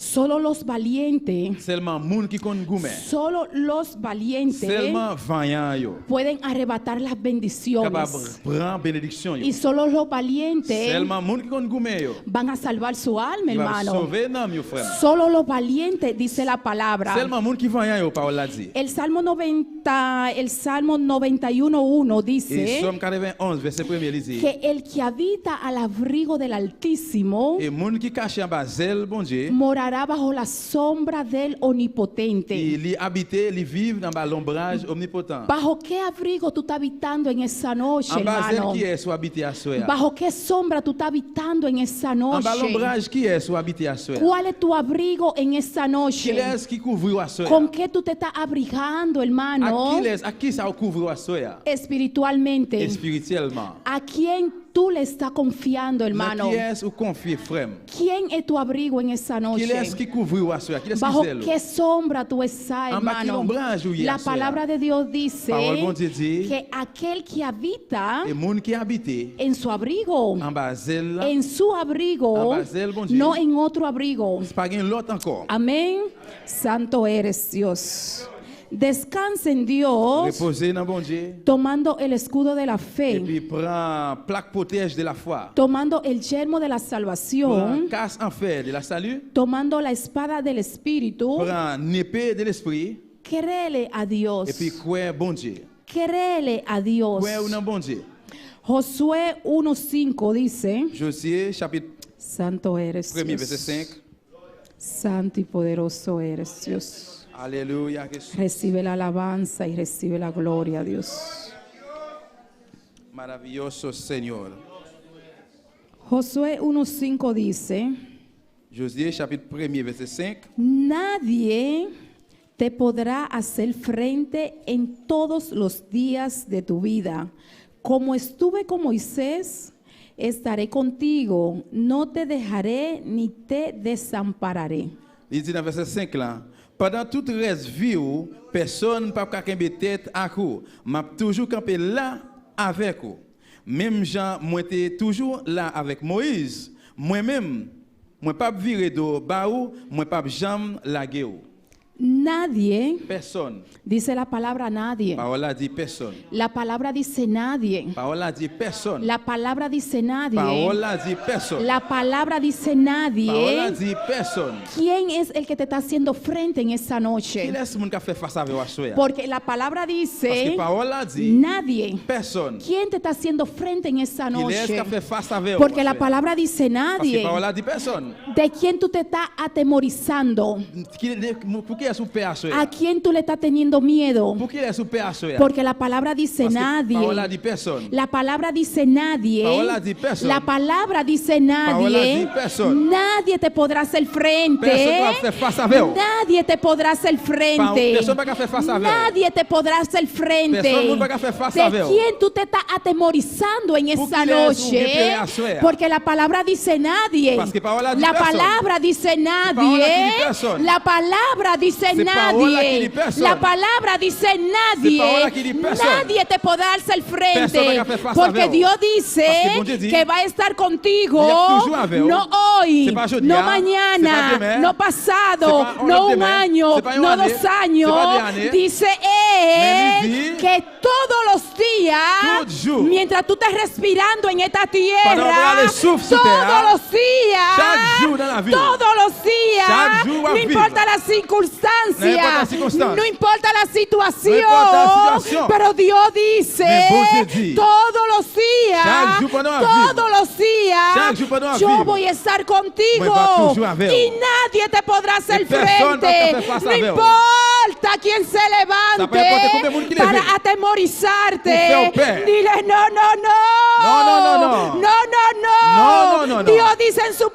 Solo los valientes, Seulement moun qui kon goumen. solo los valientes Seulement vaillant yo. pueden arrebatar las Capable bendiciones. prendre bénédiction yo. Y solo los valientes Seulement moun qui kon goumen yo. van a salvar su alma, Il va hermano. sauver nan yo frère. Solo los valientes, dice la palabra. Seulement moun qui vaillant yo parole la dit. El Salmo 91:1 Et dice Somme 91 verset 1er li dit. que el que habita al abrigo del Altísimo Et moun qui cache en bas zèle bon Dieu. morará bajo la sombra del Omnipotente. Il habite, il vive dans l'ombrage omnipotent. ¿Bajo qué abrigo tú estás habitando en esa noche, En bas hermano? qui est soit habité à soi. ¿Bajo qué sombra tú estás habitando en esa En bas noche? l'ombrage qui est soit habité à soi. ¿Cuál es tu abrigo en esa Qui noche? est qui couvre à soi? ¿Con qué tú te estás abrigando, hermano? À qui ça couvre à soi? Espiritualmente. Spirituellement. ¿A quién tú le estás confiando, hermano? Qui est ou confie frère? ¿Quién es tu abrigo en esa Qui noche? est qui couvre à soi? Qui est ¿Bajo qui zèle? qué sombra tú estás, En bas quel hermano? ombrage ou y La a soi? palabra de Dios dice Parole bon Dieu dit. que aquel que habita Et moun qui habite en su abrigo, en bas zèle, en su abrigo, En bas del, bon Dieu. no en otro abrigo. c'est pas gen l'autre encore. Amén. Santo eres Dios. Descansa en Dios, Reposer dans bon Dieu. tomando el escudo de la Et fe, puis prend plaque protège de la foi. tomando el yelmo de la Prend salvación, casse en fer de la salut. tomando la espada del Espíritu. Prend une épée de l'esprit. Créele a Dios. Et puis croire bon Dieu. Créele a Dios. Croire ou non bon Dieu. Josué 1:5 dice, Josué chapitre Santo eres 1er Dios. verset 5. Santo y poderoso eres Dios. Alléluia. Recibe la alabanza y recibe la gloria, Dios. Maravilloso Señor. Josué 1:5 dice, Josué chapitre 1er verset 5. nadie te podrá hacer frente en todos los días de tu vida. Como estuve con Moisés, estaré contigo, no te dejaré ni te desampararé. Il dit dans verset 5 là, pendant toute reste vie ou, personne ne peut pas camper tête à cou. M'a toujours campé là avec vous. Même Jean, moi j'étais toujours là avec Moïse. Moi-même, moi pas viré de baou, moi pas jamais lagué ou. Nadie, Personne. dice la palabra nadie. Parole a dit personne. La palabra dice nadie. Parole a dit personne. La palabra dice nadie. Parole a dit personne. La palabra dice Parole a nadie. dit personne. ¿Quién es el que te está haciendo frente en esa Qui noche? laisse moun ka fait face avec vous? Porque la palabra Parce que dice parole a dit nadie. personne. ¿Quién te está haciendo frente en esa Qui laisse noche? ka fait face avec vous? Porque la palabra dice Parce que nadie. parole a dit personne. ¿De quién tú te estás atemorizando? Pour qui est-ce que père soya? ¿A quién tú le estás teniendo miedo? Pour qui est sous père soya? Porque la palabra dice Parce que nadie. parole a dit personne. La palabra dice nadie. Parola di persone. La palabra dice Parola nadie. di persone. Nadie te podrá hacer frente. Personne va faire face avec vous. Nadie te podrá hacer frente. Personne va faire face avec vous. Nadie te podrá hacer frente. Personne va faire face ¿De avec vous. quién tú te estás atemorizando en Pour esa qui est sous noche? guépé à soya? Porque la palabra dice nadie. Parce que parola di La personne. palabra dice parola qui nadie. dit personne. La palabra dice C'est parola qui dit nadie. personne. La palabra dice nadie. parola qui dit personne. Nadie te podrá hacer Personne frente. va faire face Porque avec Dios vous. dice Parce que bon Dieu dit, que va a estar contigo. il est toujours avec vous. No hoy, C'est pas aujourd'hui, no hein. mañana, C'est pas demain. no pasado, C'est pas no un demain. año, C'est pas une no année. 2 años. C'est pas des années. Dice Mais él lui dit, que todos los días, tout jour, mientras tú estés respirando en esta Pendant tierra, que le souffle sur todos terre, los días, chaque jour dans la vie, todos los días, chaque jour à no vivre, importa la n'importe la circunstancia, circonstance, no importa la situación, no importa la situación, pero Dios dice, mais bon Dieu dit, todos los días, chaque jour pendant la todos vivre, los días, chaque jour pendant la yo vivre, voy a estar moi, contigo va toujours avec y vous. nadie te podrá hacer Et personne va te frente, faire face no avec vous. importa quién se Ça peut importer combien de monde levante qui para lève. atemorizarte, Pour faire peur. dile no, no, no, No, no, no, no. no, no, no. No, no, no, no. Dios dice en su Bon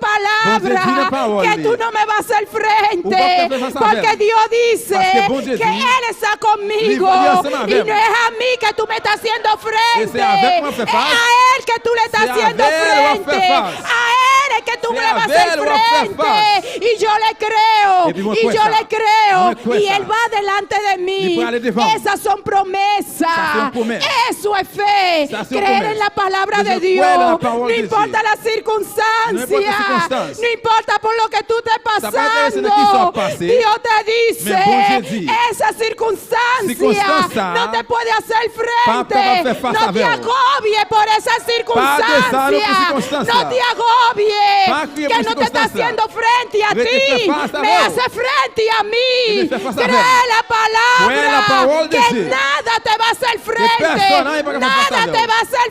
Dieu dit palabra la parole. que tú no me vas a hacer Ou pas frente, te faire face porque avec. Dios dice Parce que bon Dieu que dit, Él está conmigo Dieu ensemble y avec no moi. es a mí que tú me estás haciendo frente, c'est avec moi es faire face. a Él que tú le estás C'est haciendo avec elle on va frente, faire face. a Él es que tú C'est me le vas a avec hacer elle on va faire frente face. y yo le creo, Et puis moi y cuesta. yo le creo Moi cuesta. y Él va delante de mí. Il peut aller devant. Esas son promesas, Ça, c'est une promesse. eso es fe, Ça, c'est une creer en promesse. la palabra Je de crois Dios, en la no parole de importa Dieu. la circunstancia, circonstance. no importa por lo que tú estés Ça peut être ce qui soit pasando, passé. Dios te dice, Mais bon Dieu dit, esa circunstancia circonstance, no te puede hacer pas te va frente, faire face no te avec vous. agobies por esa Pas de circunstancia, circunstancia. no te agobies, Pas crier que por no te está circunstancia. haciendo frente a Te ti, fait face me avec hace frente a Il mí, me fait face cree avec. la Cree la palabra, parole de que Dieu. nada te va a hacer personne, frente, nadie va a faire face nada avec te vous. va a hacer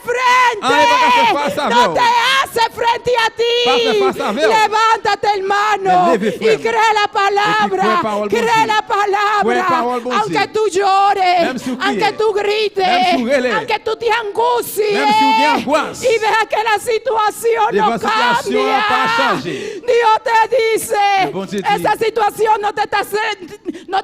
Nadie va a faire face frente, avec no vous. te hace frente a Pas faire face ti, avec vous. levántate hermano Mais levez, y frère. cree la Et puis, palabra, cree parole bon cree Dieu. la Cree palabra, parole bon aunque Dieu. tú llores, Même si vous aunque criez. tú grites, Même si vous gueulez. aunque tú te angusties Même si vous avez angoisse. y veas que la situación De no votre situation cambia, pas changé. Dios te dice, Le bon Dieu dit, esa situación no te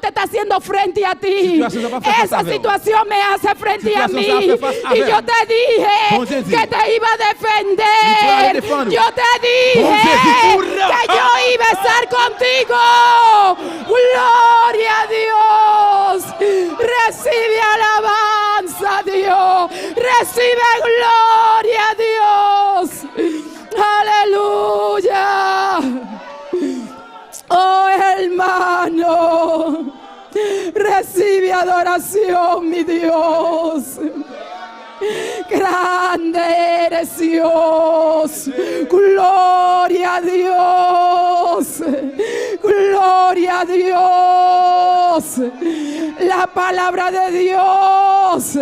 está haciendo frente a ti, Situation ne va pas faire esa face avec situación me hace frente a Situation mí, ça fait face y avec. yo te dije Bon Dieu dit, que te iba a tu vas defender, défendre. yo te dije Bon Dieu dit, hurra. que yo iba a estar contigo, gloria a Dios, recibe alabanza Dios, recibe gloria a Dios, aleluya. Oh hermano, recibe adoración, mi Dios. Grande eres Dios, gloria a Dios, gloria a Dios. La palabra de Dios,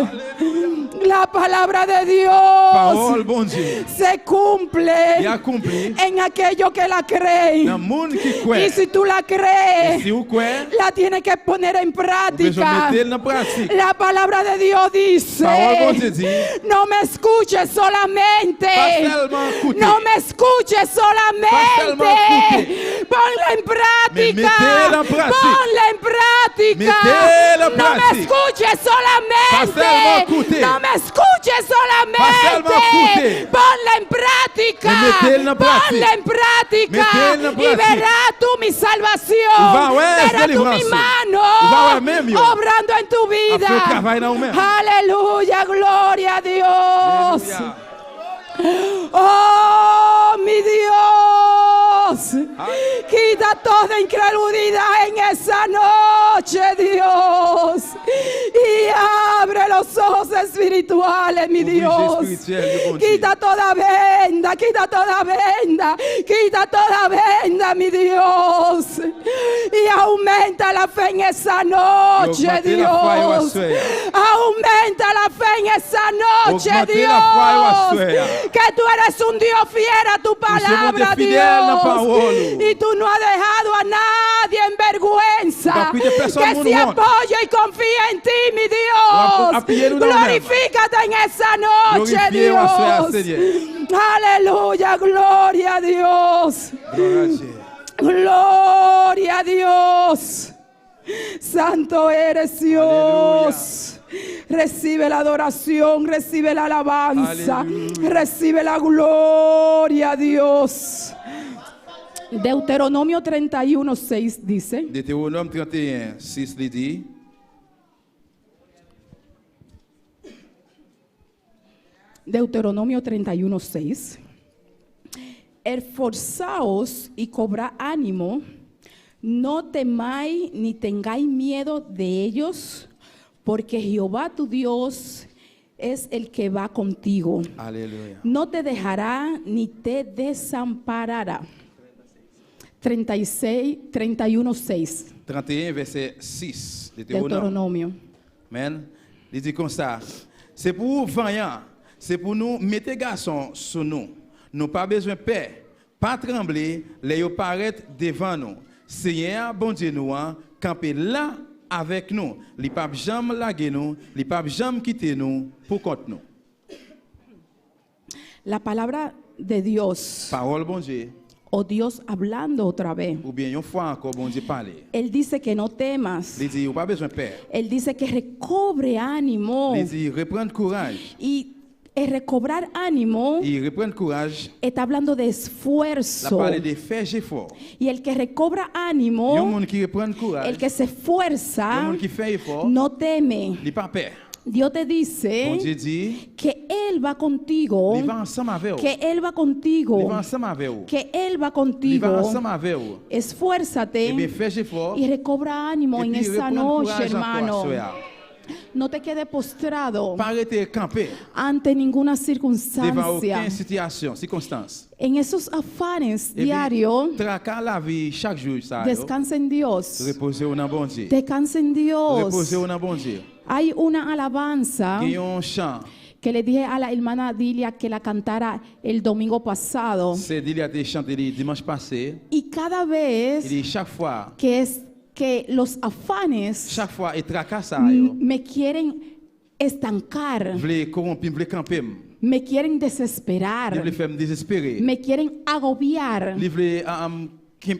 la palabra de Parole Dios bon Dieu. se Il cumple accompli en aquellos que la creen. dans le monde qui Y croit. si tú la crees, Si vous croyez, la tienes que poner en vous pouvez práctica. mettre en pratique. La palabra de Dios dice, Parole bon Dieu dit, no me escuches solamente, pas seulement écouter, no me escuches Pas seulement solamente, écouter. ponla en Mais práctica, mettez-la en pratique. ponla en práctica, Mettez-la en no me pratique. escuches Pas seulement solamente, écouter. no me escuches Pas seulement solamente, écouter. ponla en práctica, Mais mettez-la en pratique. ponla en práctica, Mettez-la en y pratique. verás tú mi salvación, Vous va voir verás tú mi délivrance. mano, Vous va voir même, yo. obrando en tu vida. A fait travail dans vous-même. Aleluya, gloria a Dios. Alléluia. Oh, mi Dios. Quita toda incredulidad en esa noche, Dios. Y abre los ojos espirituales, mi Ouvre Dios. les yeux spirituels du bon Dieu. Quita toda venda, quita toda venda, quita toda venda, mi Dios. Y aumenta la fe en esa noche, Augmentez la foi et la Dios. sueur. Aumenta la fe en esa noche, Augmentez la foi et la Dios. sueur. Que tú eres un Dios fiel a tu palabra, fidèle a la Dios. parole. Y tú no has dejado a nadie en vergüenza, Pas cuide personne que mon se honte. apoye y confía en ti, mi Ou Dios. appuyer nous dans le même. Glorifícate en esa noche, Glorifiez ou à Dios. Seigneur. Aleluya, gloria a Dios. Gloire à Dieu. Gloria a Dios. Santo eres Dios. Recibe la adoración, recibe la alabanza, Aleluya. recibe la gloria a Dios. Deuteronomio 31:6 dice: Deutéronome 31, 6 il dit, Deuteronomio 31:6. Esforzaos y cobrad ánimo, no temáis ni tengáis miedo de ellos, porque Jehová tu Dios es el que va contigo. Alléluia. No te dejará ni te desamparará. 31:6. 31, verset 6. Deutéronome. Deuteronomio. Amen. Il dit comme ça. C'est pour vaillant, c'est pour nous mettre garçons sur nous. Nous pas besoin de peur, pas trembler, les yo paraître devant nous. Seigneur, bon Dieu nous, camper là avec nous. Les pas jamais laguer nous, les pas jamais quitter nous pour contre nous. La palabra de Dios, Parole bon Dieu, o Dios hablando otra vez. ou bien une fois encore bon Dieu parler. Él dice que no temas. Il dit, vous pas besoin de peur. Él dice que recobre ánimo. Il dit, reprendre courage. Y el recobrar ánimo Il reprendre courage. está hablando de La esfuerzo. parole de faire effort. Y el que recobra Il y a un ánimo, monde qui reprend courage. el que se Il y a un esfuerza, monde qui fait effort. no teme. Il pas peur. Dios te Bon dice Dieu dit, que Él va contigo, il va ensemble avec vous. que Él va Il contigo, va ensemble avec vous. que Él va Il va contigo. ensemble avec vous. Eh bien, Esfuérzate fais effort. y recobra ánimo Et en puis, esa reprends noche, courage hermano. encore, soya. No te quedes postrado Pas arrêter de camper ante ninguna devant circunstancia. aucune situation, circonstance. En esos afanes Et diarios, puis, traquer la vie chaque jour, ça. descansa en Dios. Reposer au nom bon Dieu. Descansa en Dios. Reposer au nom bon Dieu. Hay una alabanza Il y a un chant. que le dije a la hermana Dilia que la cantara el domingo pasado. C'est il y a des chants le dimanche passé. Y cada Il vez dit chaque fois, que los afanes chaque fois, il traque ça. Yo. me quieren estancar, Vle corromper, vle camper. me quieren Il desesperar, vle faire me désespérer. me quieren agobiar. Il vle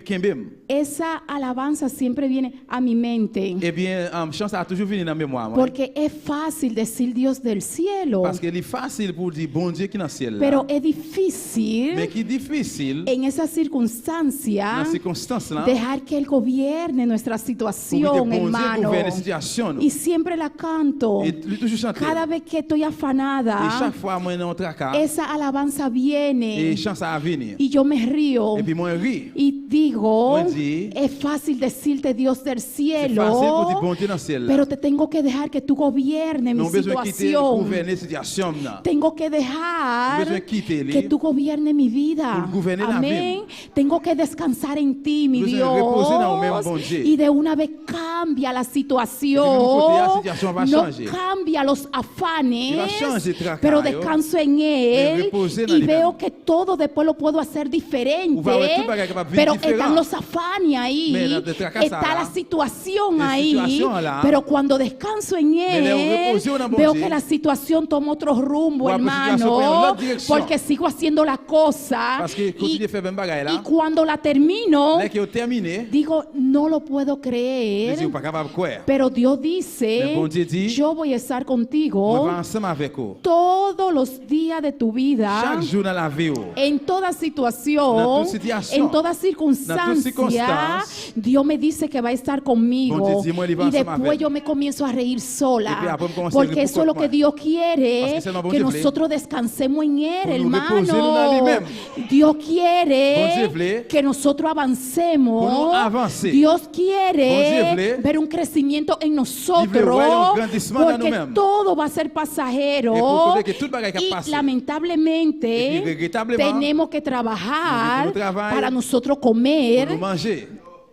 kembem. Esa alabanza siempre viene a mi mente. Eh bien, chance a toujours venu dans la mémoire. Moi. Porque es fácil decir Dios del cielo, Parce qu'il est facile pour dire bon Dieu qui est dans le ciel. Là. pero es difícil Mais qui est difficile, en esa dans circunstancia ces circonstances là, dejar que Él gobierne nuestra pour que situación, bon Dieu hermano. gouverne la situation. Y siempre la canto. Et lui toujours chanter. Cada vez que estoy Et afanada, chaque fois, moi, dans le tracas, esa alabanza viene et chance à venir. y yo me río Et puis, moi, ris. y digo, Moi, dis, es fácil decirte Dios del C'est facile cielo, pour dire bon Dieu dans le ciel. pero te tengo que dejar que tú gobiernes mi Non besoin de quitter situación. gouverner la situation. Là. Tengo que dejar besoin de quitter, que tú gobiernes mi vida. Pour gouverner la Amén. Tengo que descansar en ti, mi Besoin de reposer dans le même Dios. bon Dieu. Y de una vez cambia la Et puis, situación. la situation va No changer. cambia los afanes, Il va changer el tracas, pero yo. descanso en Él reposer dans y lui veo même. que todo después lo puedo hacer diferente. Ou va ver tout bagay capable de Pero vivre están différent. los afanes ahí, Mais la de tracas, está là. la situación La ahí, situación, là. pero cuando descanso en Mais le Él, reposer en bon veo Dieu. que la situación toma otro rumbo, Ou après, situation prend une hermano, autre direction. porque sigo haciendo la cosa Parce que y, continue de faire même bagaille y là. cuando la termino, Dès qu'il a terminé, digo, no lo puedo il creer. dit, pas capable de croire. Pero Dios dice, Mais bon Dieu dit, yo voy a estar On contigo va ensemble avec vous. todos los días de tu vida, Chaque jour dans la vie. en toda Dans situación, toute situation. en toda Dans toute circunstancia. circonstance. Dios me dice que va a estar conmigo Bon Dieu dit, moi, il va y ensemble después avec. yo me comienzo a reír Y sola, puis après, me commence a porque reír eso es lo pourquoi que Dios quiere, Parce que c'est lo bon que Dieu voulait. nosotros descansemos en Él, Pour nous reposer en hermano. lui-même. Dios Bon Dieu quiere voulait. que nosotros avancemos. Pour nous avancer. Dios Bon quiere Dieu voulait. ver un crecimiento en Il voulait nosotros, voir un grandissement dans porque nous-mêmes. todo va a ser pasajero Et pour que tout bagaille qui y passe. lamentablemente Et puis, regrettablement, tenemos que trabajar nous devons travailler para nosotros comer pour nous manger.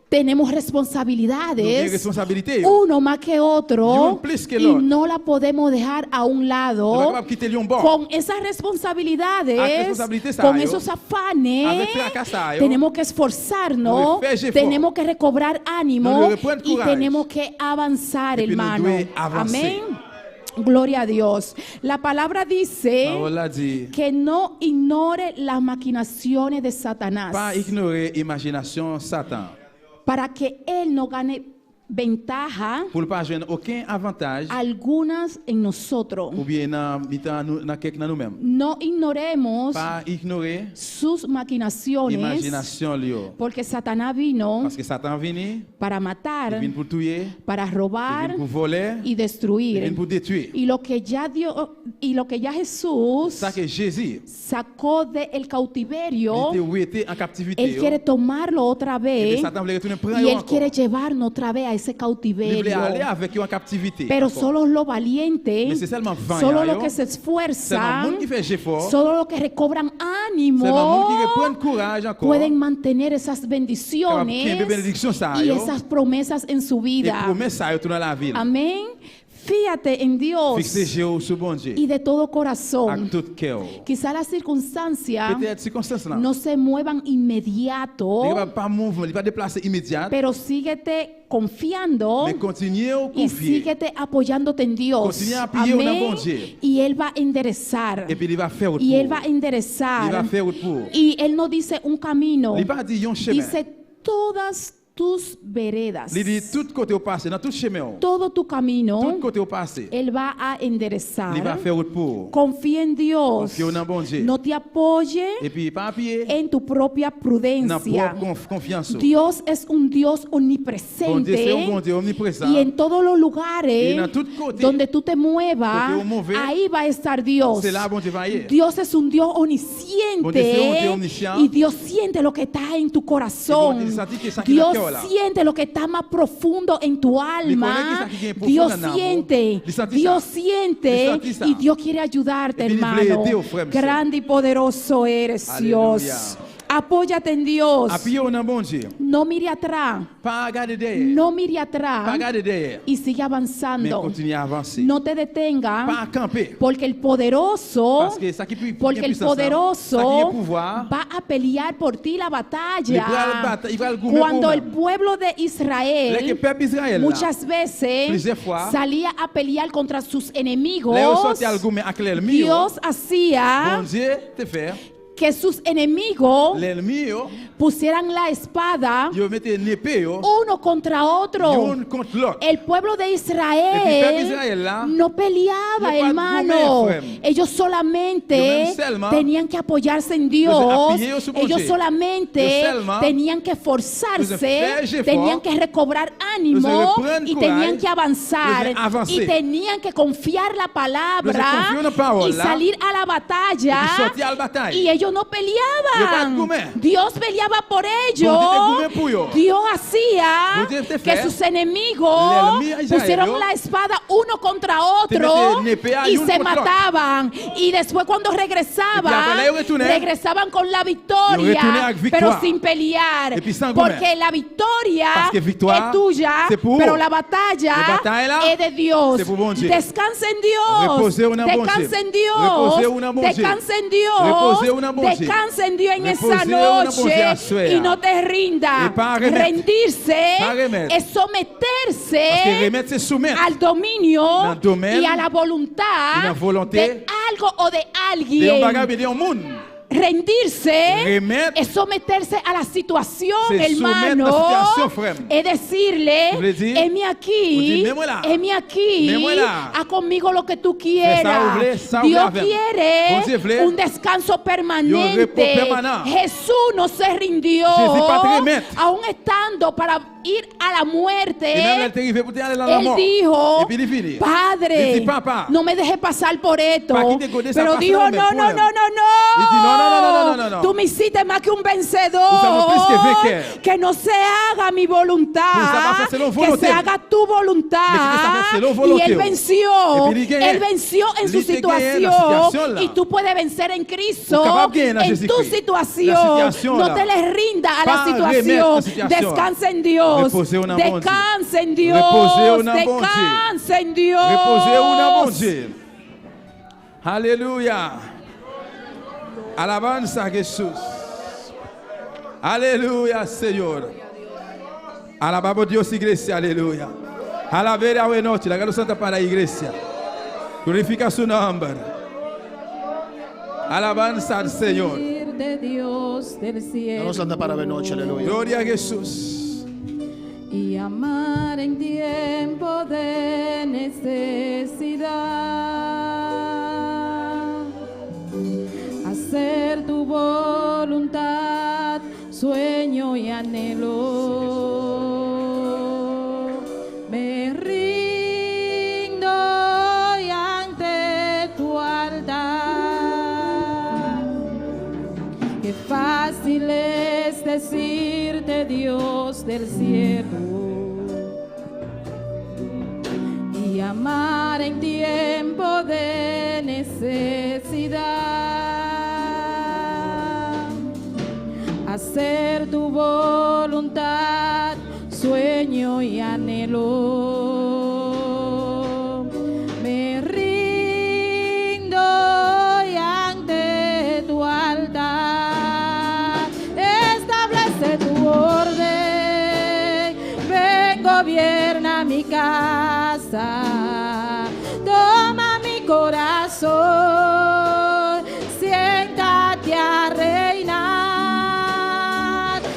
tenemos Nous avons responsabilidades, responsabilité. uno más que otro, Uno plus que y l'autre. no la podemos dejar a un Nous lado. sommes capables de quitter Lyon bord. Con esas responsabilidades, Avec responsabilité ça, con yo. esos afanes, Avec tracas ça, yo. tenemos que esforzarnos, Nous devons faire tenemos que recobrar ánimo Nous devons prendre y courage. tenemos que avanzar, Et puis nous hermano. devons avancer. Amén. Gloria a Dios. La palabra dice Parole a dit, que no ignore las maquinaciones de Satanás pas ignorer l'imagination Satan. para que él no gane ventaja Pour ne pas joindre aucun avantage algunas en nosotros. ou bien dans quelqu'un dans nous-mêmes. No ignoremos Pas ignorer sus maquinaciones, l'imagination lui. porque Satanás vino Parce que Satan vient, para il matar, vient pour tuer, para il robar vient pour voler, y il destruir. vient pour détruire. Y lo que ya Jesús Ça que Jésus, sacó del cautiverio, il était en captivité. él quiere tomarlo otra Et vez Satan voulait retourner prendre y él encore. quiere llevarnos otra vez a ese Il voulait aller cautiverio. avec eux en captivité. Pero encore. solo los valientes, Mais c'est seulement vaillant, solo yo. los que se Seulement esfuerzan, monde qui fait effort, solo los que recobran seulement monde qui ánimo, reprend courage encore. pueden mantener esas Capable de bendiciones bénédiction ça, y yo. esas promesas en su Et vida. promet ça, yo, tourner la ville. Amén. Fíjate en Dios Fixez Jéhovah sur bon Dieu. y de todo Avec corazón. tout cœur. Quizá las circunstancias Peut-être circonstance là. no se muevan inmediato, Il ne va pas mouvement, il va déplacer immédiat. pero síguete confiando Mais continuez à y confier. síguete apoyándote en Dios. Continúa a apoyar en Amén. bon Dieu. Y Él va a enderezar. Et puis il va faire autre Y Él va a pour. Il va enderezar. faire autre pour. Y Él no dice un camino, Il va dire un chemin. dice todas tus veredas, Il dit tout côté au passé, dans tout chemin. todo tu camino, Tout côté au passé. Él va a Il va enderezar. faire autre pour. Confía en Dios. Confie en bon Dieu. No te apoye Et puis pas appuyer en tu propia dans prudencia. propre confiance. Dios es un Dios Bon Dieu, c'est un bon omnipresente. Dieu omniprésent. Y en todos los Y lugares en tout côté, donde tú te muevas, côté où mauvais, ahí va a estar Dios. c'est là bon Dieu va y aller. Dios es un Dios Bon Dieu, c'est un omnisciente Dieu omniscient. y Dios siente lo que está en tu corazón. Et bon Dieu, ça dit que ça qui est dans Dios le cœur, là. siente lo que está más profundo en tu alma. connaît que ça qui est profond Dios dans l'âme. siente, Il sentit Dios ça. siente Il sentit ça. y Dios quiere ayudarte, Et puis, il voulait hermano. aider aux frères, Grande y poderoso eres, Aleluya. Dios. Apóyate en Dios. Appuyez en bon Dieu. No mire atrás. Pas regarder derrière. No mire Pas atrás regarder derrière. y sigue Mais avanzando. continuez à avancer. No te detenga, Pas camper. porque el poderoso, Parce que ça qui peut porque el ça qui poderoso est pouvoir. va a pelear por ti la Il va le batalla. gouverner Cuando pour el même. pueblo de Le Israel peuple Israël là. muchas veces Plusieurs fois. salía a pelear contra sus enemigos, Là où sorti al gouverner avec l'ennemi. Dios Bon hacía Dieu te faire. que sus enemigos L'ennemi yo, pusieran la espada yo mette une épée yo. uno contra otro. Une contre l'autre. El pueblo de Et puis, le peuple Israel Israël là, no peleaba, no hermano. gourmet, frère. Ellos solamente Ellos seulement tenían que apoyarse en Dios. appuyer sur mon Ellos Dieu. solamente Ellos seulement tenían que faire esforzarse, effort. tenían que recobrar ánimo Ellos reprendre y tenían courage. que avanzar Ellos avancer. y tenían que confiar la palabra Ellos confiar en la palabra. y salir a la Et batalla. puis sortir à la bataille. Y ellos no Ellos pas peleaban. gourmet. Dios peleaba por Bon Dieu ellos. te gourmet pour eux. Dios hacía Bon Dieu te que fait. sus enemigos L'ennemi a Israel, pusieron yo. la espada uno contra Te otro meten épée y uno se contra otro. mataban. Y después cuando Y regresaban, après, ellos retournaient. regresaban con la Ellos retournaient victoria, avec pero victoire. sin pelear. Et puis sans gourmet. Porque la victoria Parce que victoire, es tuya, c'est pour pero eux. la batalla La bataille, là, es de Dios. c'est pour bon Dieu. Descansa en Dios. Reposez en bon Descansa Dieu. en Dios. Reposez en bon Dieu. Descansa en Dios. Reposez en bon Dieu. Descansa en Dios en esa Reposez en bon Dieu noche à soir. y no te rinda. Et pas remettre. Rendirse Pas remettre. es Parce que someterse remettre c'est soumettre. al dominio Dans le domaine, y a la voluntad y la volonté de algo o de De un alguien. bagage et de un monde. Rendirse Remettre, es someterse a la situación, c'est hermano. soumettre la situation, frère. Es decirle, Vous voulez dire? heme Vous aquí, dites, mets-moi là. heme aquí, Mets-moi là. haz conmigo lo que tú ça, quieras. vous voulez, ça, vous Dios voulez faire. Bon Dieu, quiere voulez. un descanso repos permanente. permanent. Jesús no se rindió, Jésus pas te remettre. aún estando para ir a la Et même muerte, elle est arrivée pour aller dans la él mort. dijo, Et puis il finit. Padre, Dice, "Papá, no me dejes pasar por esto. pa' que te condes a Pero pasar dijo, el no, no, problema. no, no, Dice, no, no. Tú me hiciste más que un vencedor. Usamos plus que vainqueur. Que no se haga mi voluntad, Pour ça va faire selon que volonté. se haga tu voluntad. Mais que ça fasse selon Y volonté. él venció. Et puis il gagne. Él venció en su Il te gagne la situación. situation là. Y tú puedes vencer en Cristo. Ou capable de gagner dans En tu Jésus-Christ. situación. La situation No là. te le rindas a la Pas remettre situación. la situation. Descansa en Dios. Reposez en un bon Dieu. Descansa en Dios. Reposez en un bon Dieu. Descansa en Dios. Reposez au nom de Dieu. Alléluia. Alabanza a Jesús. Aleluya, Señor. Alabamos Dios, iglesia, aleluya. Alabar a noche, la santa para la iglesia. Glorifica su nombre. Alabanza al Señor. De Dios del cielo. Vamos a andar para ver noche, aleluya. Gloria a Jesús. Y amar en tiempo de necesidad, hacer tu voluntad, sueño y anhelo. Me rindo hoy ante tu altar. Qué fácil es decirte, Dios del cielo, y amar en tiempo de necesidad, hacer tu voluntad, sueño y anhelo. Me rindo hoy ante tu altar. Establece tu orden, ven, gobierna mi casa, toma mi corazón, siéntate a reinar.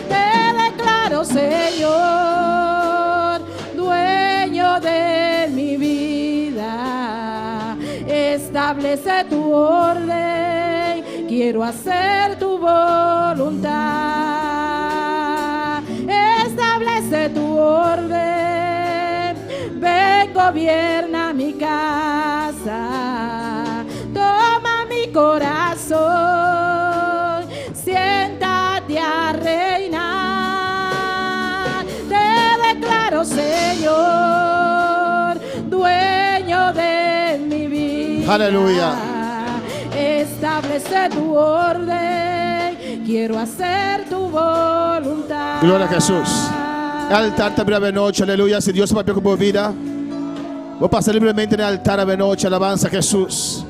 Te declaro, Señor, dueño de mi vida. Establece tu orden, quiero hacer tu voluntad. Establece tu orden, ven, gobierna mi casa, toma mi corazón, siéntate a reinar. Te declaro, Señor, dueño de mi vida. Aleluya. Establece tu orden, quiero hacer tu voluntad. Gloria a Jesús. El altar también a ver noche, aleluya. Si Dios me ha como vida, voy a pasar libremente en el altar a ver noche, alabanza a Jesús.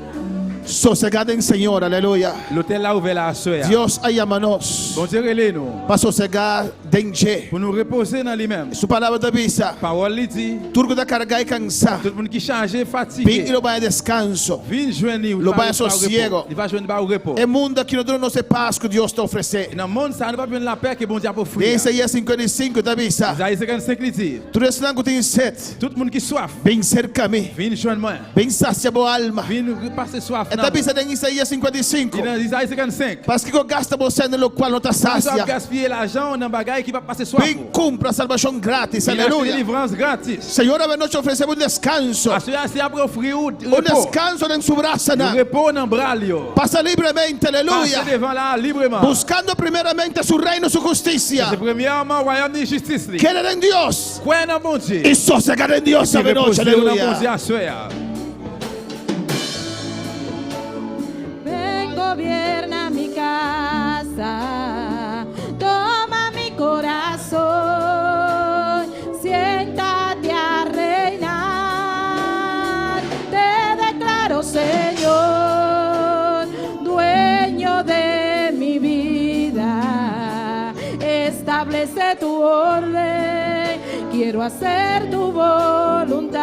Sosegado en Señor, aleluya. L'hôtel là ouvert la soeur. Dios ayámanos Bon Dieu, relève-nous. para sosegar denche. Pour nous reposer dans lui-même. Su palabra de visa. Parole lui dit, Turgo da carga y cansar. tout le monde qui chargé, Vin y fatigué, lo va a descanso. vient joindre Lo vai a sosiego. Il va joindre au repos. El mundo que nosotros no sepamos que Dios te ofrece. Et dans le monde, ça ne va pas la paix que bon Dieu a offert. De Isaías 55 da visa. Isaïe 55 lui dit, Tu eres blanco, tienes sed. tout le monde qui soif, Ven cerca a mí. vient joindre moi. Ven sacia boa alma. Vient passer soif. Esta visa de Isaías 55. Et dans Isaïe 55, Parce que gasta você en lo cual no te tu dois sacia. gaspiller l'argent dans bagaille qui va passer soif. Ven, cumpra salvación gratis. Il a acheté Aleluya. délivrance gratis. Señor, a noche ofrecemos un descanso. Parce que c'est après offrir Un repos. descanso en su brazo. Le repos dans bras yo. Pasa libremente. Aleluya. Passer devant là librement. Buscando primeramente su reino, su justicia. C'est premièrement royaume de justice. Querer en Dios. Croire dans bon Dieu. Y sosegar en Dios. Et A noche. reposer dans bon Dieu Aleluya. à soir. Ven, gobierna mi casa, toma mi corazón, siéntate a reinar. Te declaro, Señor, dueño de mi vida. Establece tu orden, quiero hacer tu voluntad.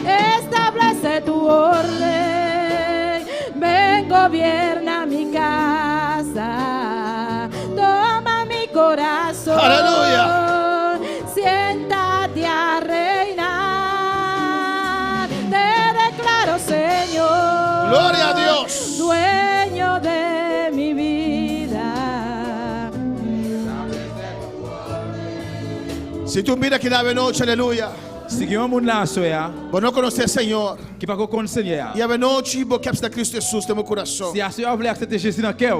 Establece tu orden, ven, gobierna mi casa, toma mi corazón. Aleluya. Siéntate a reinar. Te declaro, Señor, Gloria a Dios. dueño de mi vida. Si tú miras aquí la noche, aleluya, Si il y a un monde là, soya, vos no conoces al Señor. qui pas connaître Seigneur. Y a noche vos capes de Cristo Jesús de mi corazón. Si a soya voulait accepter Jésus dans le cœur,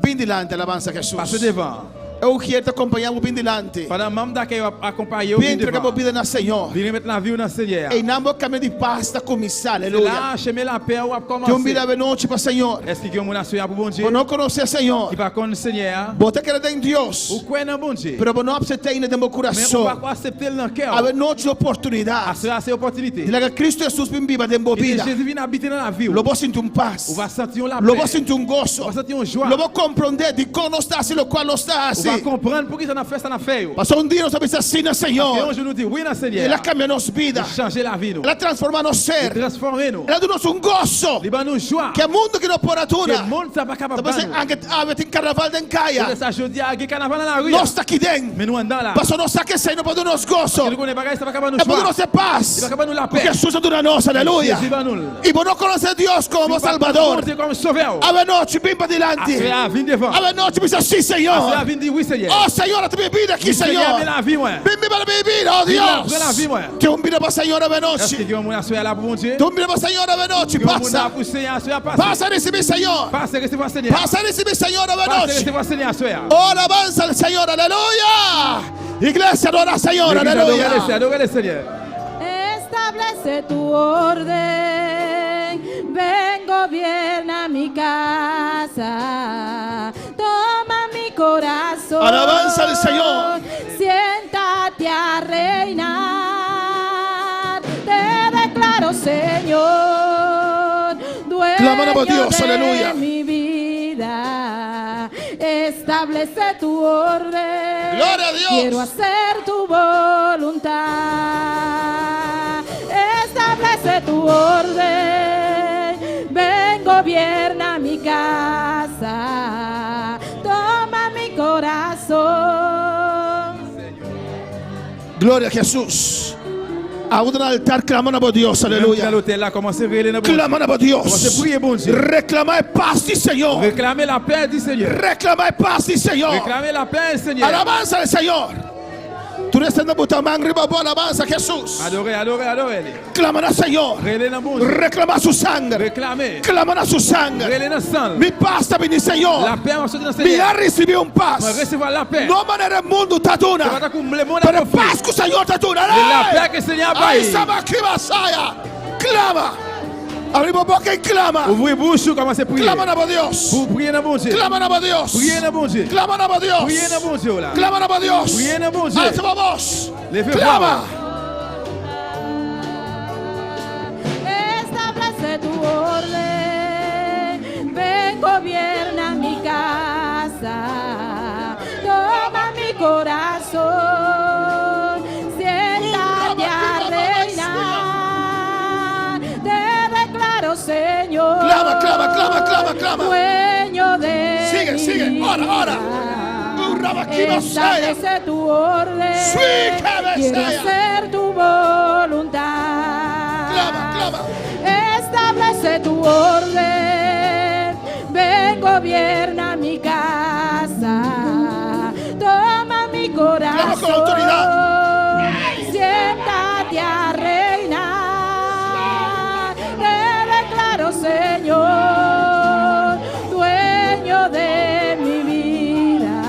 Bem delante, alabanza a passez Jesús. devant. Eu quero te acompanhar bem delante. Pendant même d'accueil accompagner Bem entregar a vida na Senhor. Venez mettre la vie dans le Seigneur. E não vou caminho de paz está começar, aleluia. Là, chemin la paix ou a Que um commencer. mira a noite para o Senhor. Est-ce qu'il y a un monde là, soya pour bon Dieu? Vou não conhecer o Senhor. Qui pas connaître Seigneur? Vou ter que crer em Deus. Ou quoi dans bon Dieu? Pero vou não aceitar ainda no meu Mais on va coração. pas accepter dans le cœur. A noite de À oportunidade. cela, c'est opportunité. Diga que Cristo Jesus bem viva dentro da Et vida. Jésus vient habiter dans la vie. Lo vou sentir paz. On va sentir la Lo vou paix. sentir gozo. On va sentir une joie. Lo vou compreender de como não está assim, lo qual não está On va assim. comprendre pourquoi ça n'a fait, ça n'a fait. Passou dia nós estamos assim, Et Senhor. un jour nous dit oui dans Seigneur. Ela cambia nossa vida. Changer la vie nous. Ela transforma nosso ser. Transformer nous. Ela dá-nos gozo. Liban nous joie. Que é mundo que não pode Que aturar. le monde ça pas capable Você de tem carnaval de Caia. ça je dis à carnaval dans la rue. Nós está aqui dentro. Mais nous en dans là. Passou nós aqui sem não pode nos gozo. Nous connaît bagaille ça pas capable É nous para joie. nós ter paz. Il va capable nous la Porque paix. Jesus é dona nossa, aleluia. Jésus va nous. E vou não conhecer Deus como Salvador. C'est comme sauveur. A noite bem para dilante. Cela vient devant. A noite diz assim, Senhor. Cela vient dire oui Seigneur. Oh, Senhor, a tua bebida aqui, Seigneur Senhor. vient la vie moi. Bem para bebida, oh Prends la vie Deus. moi. Tem vida para Senhor a Est-ce noite. qu'il y a un monde à soya là pour mon Dieu? Tem vida para Senhor a noite. Il y a un monde là Passa. pour Seigneur à soya passer. Passa a receber, Senhor. Passe recevoir Seigneur. Passa a receber, Senhor, a Passe noite. recevoir Seigneur à soya. Oh, alabanza al Señor, aleluya. Iglesia, adora al Señor, L'église adorez aleluya. adorez le Seigneur. Establece tu orden, ven gobierna mi casa, toma mi corazón. Alabanza al Señor. Siéntate a reinar, te declaro Señor, Clamamos por dueño Dios, de aleluya. mi vida. Establece tu orden. Gloria a Dios. Quiero hacer tu voluntad. Establece tu orden. Ven, gobierna mi casa. Toma mi corazón. Gloria a Jesús. Aún en el altar clamando por Dios, Dans aleluya. l'hôtel là, commencez à révéler dans bon Dieu. Clamando por Commencez à Dios. prier bon Dieu. Reclamar paz del Señor. Réclamez la paix du Seigneur. Reclamar paz del Señor. Réclamez la paix du Seigneur. Alabanza al Señor. Tú no estás botando mano arriba, por alabanza a Jesús. Adorez, adorez, adorez. Claman al Señor. Révélez dans bon Dieu. Reclama su sangre. Réclamez. Claman a su sangre. Révélez dans le sang. Mi paz está bien, La Señor. paix va sortir dans le Mi Seigneur. ha recibido un On va paz. recevoir la paix. No manera el mundo está C'est pas dura. comme le monde a Pero compris. paz que el Señor te dura. La paix que le Seigneur a Ahí baillé. estaba aquí, Masaya. Clama. Abrimos boca y clama. Ouvrez bouche, commencez à prier. Claman a por Dios. Pour prier dans bon Dieu. Claman a por Dios. Priez dans bon Dieu. Claman a por Dios. Priez dans bon Dieu là. Claman a por Dios. Priez dans bon Dieu. Alza la voz. Levez Clama. Establece tu orden, ven gobierna mi casa, toma mi corazón, siéntate a reinar, te declaro Señor, Clama, clama, clama, clama, clama. dueño de Sigue, mi sigue, ora, ora. Establece tu orden, Sí, cabecea. quiero hacer tu voluntad. Clama, clama. Establece tu orden, ven gobierna mi casa, toma mi Clama con autoridad. corazón, siéntate a reinar, te declaro Señor, dueño de mi vida,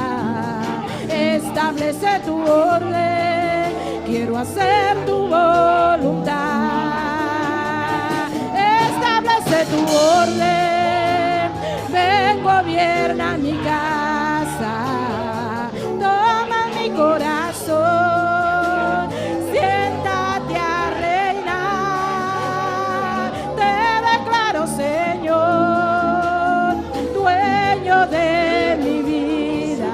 establece tu orden, quiero hacer tu voluntad. Establece tu orden, ven gobierna mi casa, toma mi corazón, siéntate a reinar, te declaro Señor, dueño de mi vida,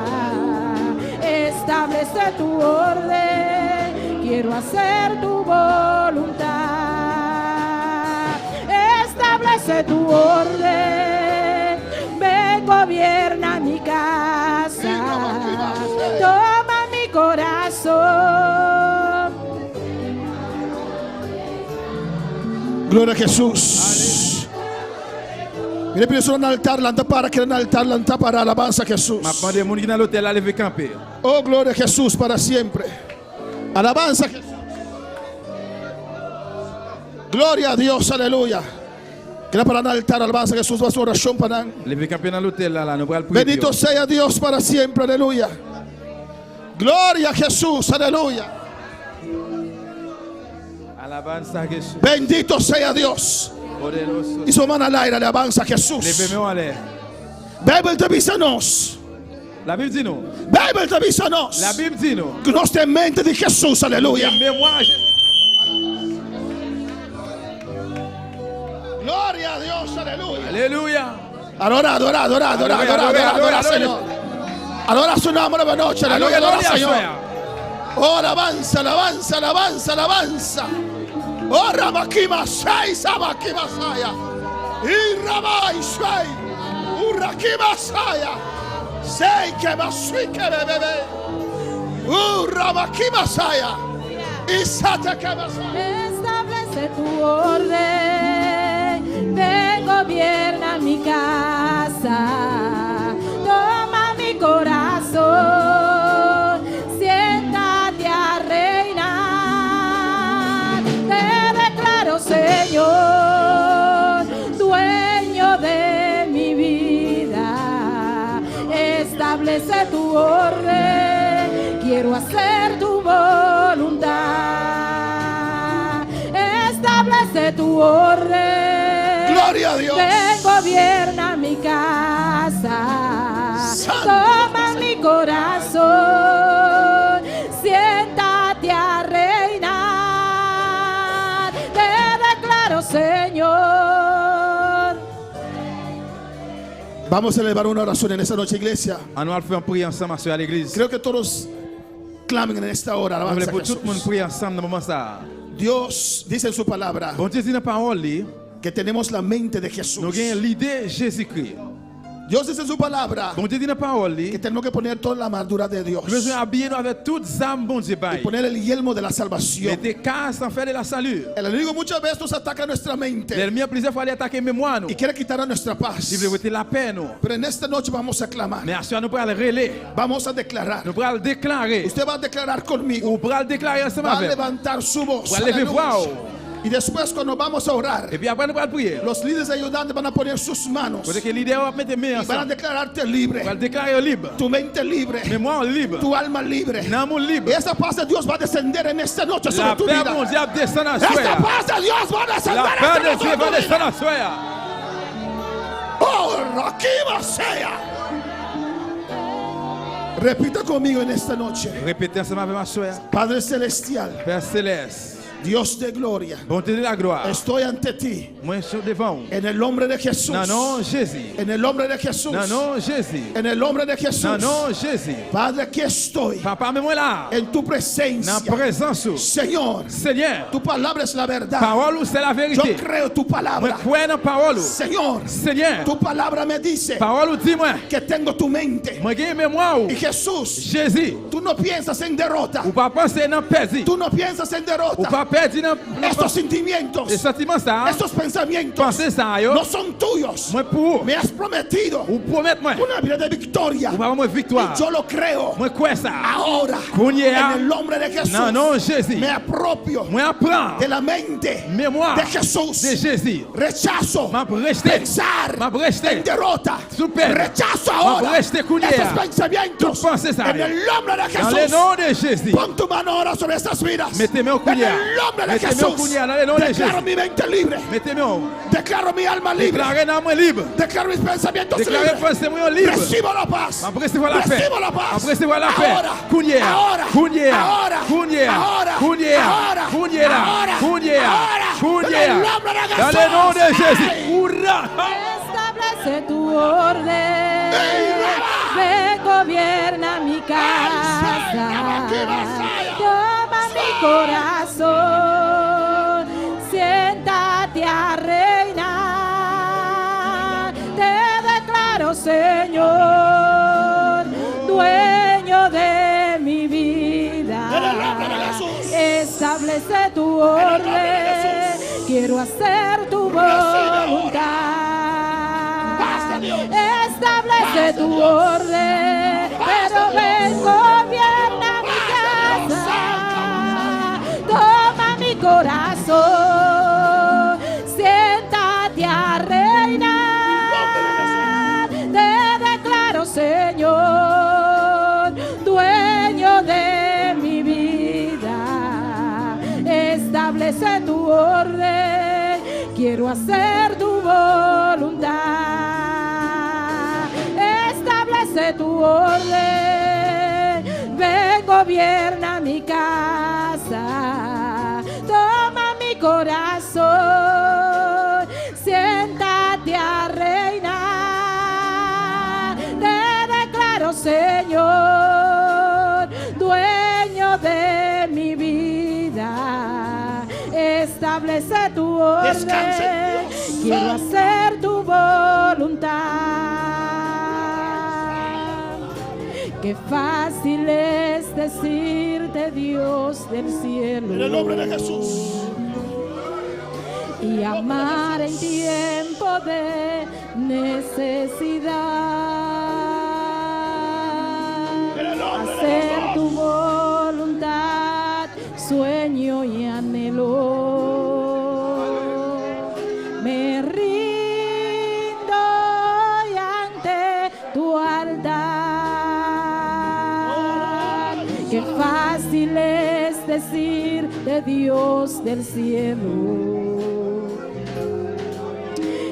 establece tu orden, quiero hacer tu voluntad. Establece tu orden, ven gobierna mi casa, toma mi corazón. Gloria a Jesús. Mire, persona en el altar, lanta para que en el altar, lanta para alabanza a Ma Jesús. demande moun qui dans l'hôtel là lever camper. Oh, gloria a Jesús para siempre. Alabanza a Jesús. Gloria a Dios, aleluya. Quiero para el altar, alabanza a Jesús, va su oración para. Levez camper dans l'hôtel là, nous pral prier. Bendito sea Dios para siempre, aleluya. Gloria a Jesús, aleluya. Alabanza a Jesús. Bendito sea Dios. Poderoso. Y su mano al aire, alabanza a Jesús. Levez-moi en l'air. Bible te dice nos. La Bible dit nous. Bible te dice nos. La Bible dit nous. Que nos en mente de Jesús, aleluya. Mémoire. Gloria a Dios, aleluya. Alléluia. Adora, adora, adora, adora, adora, adora, adora, Señor. Adora su nombre de noche, aleluya, adora, Señor. Oh, alabanza, alabanza, alabanza, alabanza. Oh, Ramakima, Sai, Samakima, Saya. Y Ramai, Sai. Urakima, Saya. Sei que masui que bebé. Ramakima, Saya. Y Sata que masaya. Establece tu orden, ven, gobierna mi casa, toma mi corazón, siéntate a reinar. Te declaro, Señor, dueño de mi vida. Establece tu orden, quiero hacer tu voluntad. Establece tu orden. Gloria a Dios. Ven, gobierna mi casa. Santo Toma mi corazón. Siéntate a reinar. Te declaro, Señor. Vamos a elevar una oración en esta noche, iglesia. On va faire une prière ensemble à l'église. Creo que todos clamen en esta hora. On Alabanza va a pour tout le monde Jesús. prier ensemble dans le moment ça. Dios dice en su palabra Bon Dieu dit dans la parole li, que tenemos la mente de Jesús. nous gagnons l'idée Jésus-Christ. Dios dice en su palabra Bon Dieu dit dans la parole li, que tenemos que poner toda la armadura de Dios nous besoin habiller nous avec toutes les âmes bon Dieu y bail. poner el yelmo de la salvación. Mettez casse en fait de la salut. El enemigo muchas veces nos ataca nuestra mente L'ennemi a plusieurs fois aller attaquer mémoire nous. y quiere quitar nuestra paz. Il veut ôter la paix nous. Pero en esta noche vamos a clamar, Mais à ce nous pral relayer, vamos a declarar. nous pral déclarer. Usted va a declarar conmigo, Ou pral déclarer ensemble va a avec. levantar su voz. Va a lever Aleluya. voix. Y después cuando vamos a orar, Et puis après nous pral prier. los líderes ayudantes van a poner sus manos Parce que l'idée va mettre main y van a ensemble. declararte libre, Va déclarer libre. tu mente libre, Mémoire libre. tu alma libre. L'amour Y libre. esa paz de Dios va a descender en esta noche sobre La tu paix vida. mon Dieu descend à Esta soi. paz de Dios va a descender La esta paix de noche Dieu sobre va tu descendre vida. à soi. Oh, Rakiba sea. Repita conmigo en esta noche. Répétez ensemble avec ma soeur. Padre celestial, Père céleste, Dios de gloria, bonté de la gloire. estoy ante ti Moi je suis devant vous. en el nombre de Jesús. Non, non, Jésus. En el nombre de Jesús. Non, non, Jésus. En el nombre de Jesús. Non, non, Jésus. Padre, aquí estoy Papa, mets-moi là. en tu Dans presencia. la présence. Señor, Seigneur, tu palabra es la verdad. parole c'est la Yo vérité. creo tu Moi palabra. crois dans parole. Señor, Seigneur, tu palabra me dice parole dis-moi. que tengo tu mente. Moi gagne mémoire. Y Jesús, Jésus, tú no piensas en derrota. ou pas penser dans perdu. Tú no piensas en Ou derrota. pas perdu dans Estos sentimientos, les sentiments ça. estos pensamientos Pensez ça yo. no son tuyos. Moi pour. Me has prometido Ou promettre moi. una vida de victoria. Ou pas moi victoire. Y yo lo creo. Moi crois ça. Ahora, Cuñea. en el nombre de Jesús, Non, non, Jésus. me apropio Moi apprends. de la mente Mémoire de Jesús. de Jésus. Rechazo M'a rejeté. pensar M'a rejeté. en derrota. Super. Rechazo M'a ahora rejeté, cuñea. esos pensamientos Tú penses ça, en el nombre de Dans le Jesús. nom de Jésus. Pon tu mano ahora sobre estas vidas. Mettez-moi au En cuña. el nombre de Mettez-moi au Jesús. cuña. Dans le nom de Declaro Jésus. mi mente libre. Mettez-moi. Declaro mi alma libre. Déclarez dans moi libre. Declaro mis pensamientos Déclarez libres. pensez-moi libre. Recibo la paz. Après recevoir la paix. Recibo la paz. Après recevoir la paix. Ahora. Cuñea. Ahora. Cuñea. Ahora. Cuñea. Ahora. Cuñea. Ahora. Cuñea. Ahora. Cuñea. Ahora. Cuñea. En el nombre de Dans le Jesús. nom de Jésus. Ay. Hurrah. Establece tu orden. Ey, Rabá. Ven, gobierna mi casa. Toma mi corazón. Siéntate a reinar. Te declaro, Señor, dueño de mi vida. En el nombre de Jesús. Establece tu orden. Quiero hacer tu voluntad. Establece tu orden. Pero ven, gobierna mi casa. orden, quiero hacer tu voluntad. Establece tu orden, ven, gobierna mi casa, toma mi corazón, siéntate a reinar. Te declaro, Señor, dueño de mi vida. Establece tu orden, Descanse, Dios. quiero hacer tu voluntad. Qué fácil es decirte, Dios del cielo, En el nombre de Jesús. y amar en tiempo de necesidad. En el nombre de Hacer Jesús. tu voluntad, sueño y anhelo. Me rindo y ante tu altar. Qué fácil es decir de Dios del cielo.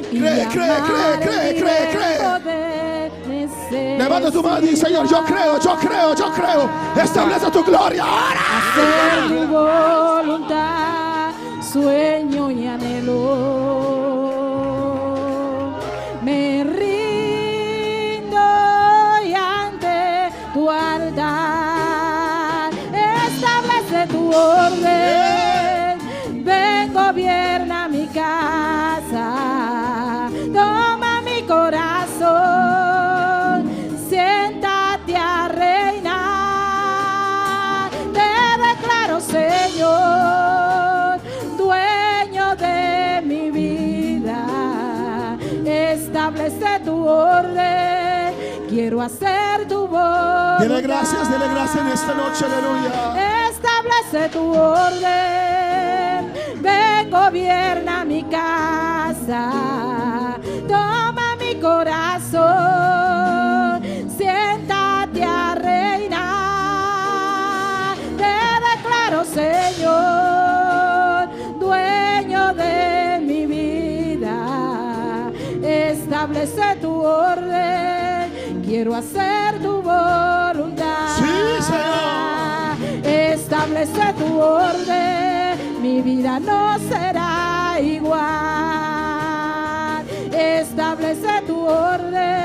Y Cree, amar cree, en cree. tiempo de necesidad. Levanta tu mano y dice, Señor, yo creo. Establece tu gloria. Ahora. Hacer tu voluntad, sueño y anhelo. Me rindo y ante tu altar. Establece tu orden, ven, gobierna mi casa, toma mi corazón, siéntate a reinar. Te declaro, Señor, dueño de mi vida. Establece tu orden, quiero hacer tu voluntad. Dile gracias en esta noche, aleluya. Establece tu orden, ven, gobierna mi casa, toma mi corazón, siéntate a reinar. Te declaro, Señor, dueño de mi vida. Establece tu orden, quiero hacer tu voluntad. Sí, Señor. Establece tu orden, mi vida no será igual. Establece tu orden.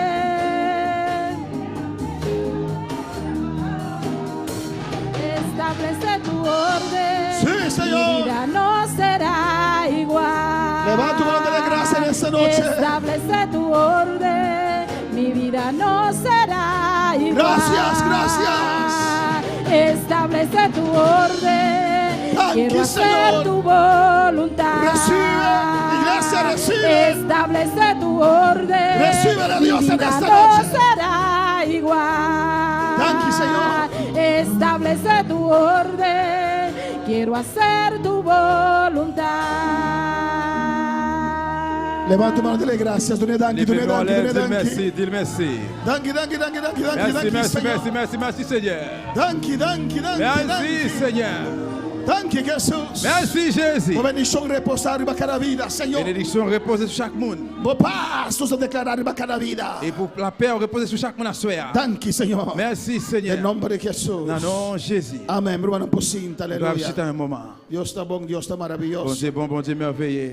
Establece tu orden. Sí, Señor. Mi vida no será igual. Levanta tu mano de gracia en esta noche. Establece tu orden, mi vida no será igual. Gracias. Establece tu orden, quiero hacer Señor. tu voluntad. Recibe, iglesia, recibe. Establece tu orden, Recibe a Dios mi en vida esta no noche. será igual. Señor. Establece tu orden, quiero hacer tu voluntad. Levanta tu mano, dile gracias. Dile danki, dile danki, dile danki. Merci, dis merci. Danki, danki, danki, danki, danki, Merci, danki, merci, Señor. merci, merci, merci, Seigneur. Danki, danki, danki, Merci, danki. Seigneur. Danki, Jesús. Merci, Jésus. Tua bendição repousar em cada vida, Senhor. Bénédiction repose sur chaque monde. Vou paz nos declarar em cada vida. Et pour la paix reposer sur chaque monde à soi. Danki, Senhor. Merci, Em Seigneur. nome de Jesus. Dans le nom de Jésus. Amém. Irmão, não posso sinta, Nous dois aleluia. visiter un moment. Deus está bom, Deus está Bon maravilhoso. Dieu, bon Dieu merveilleux.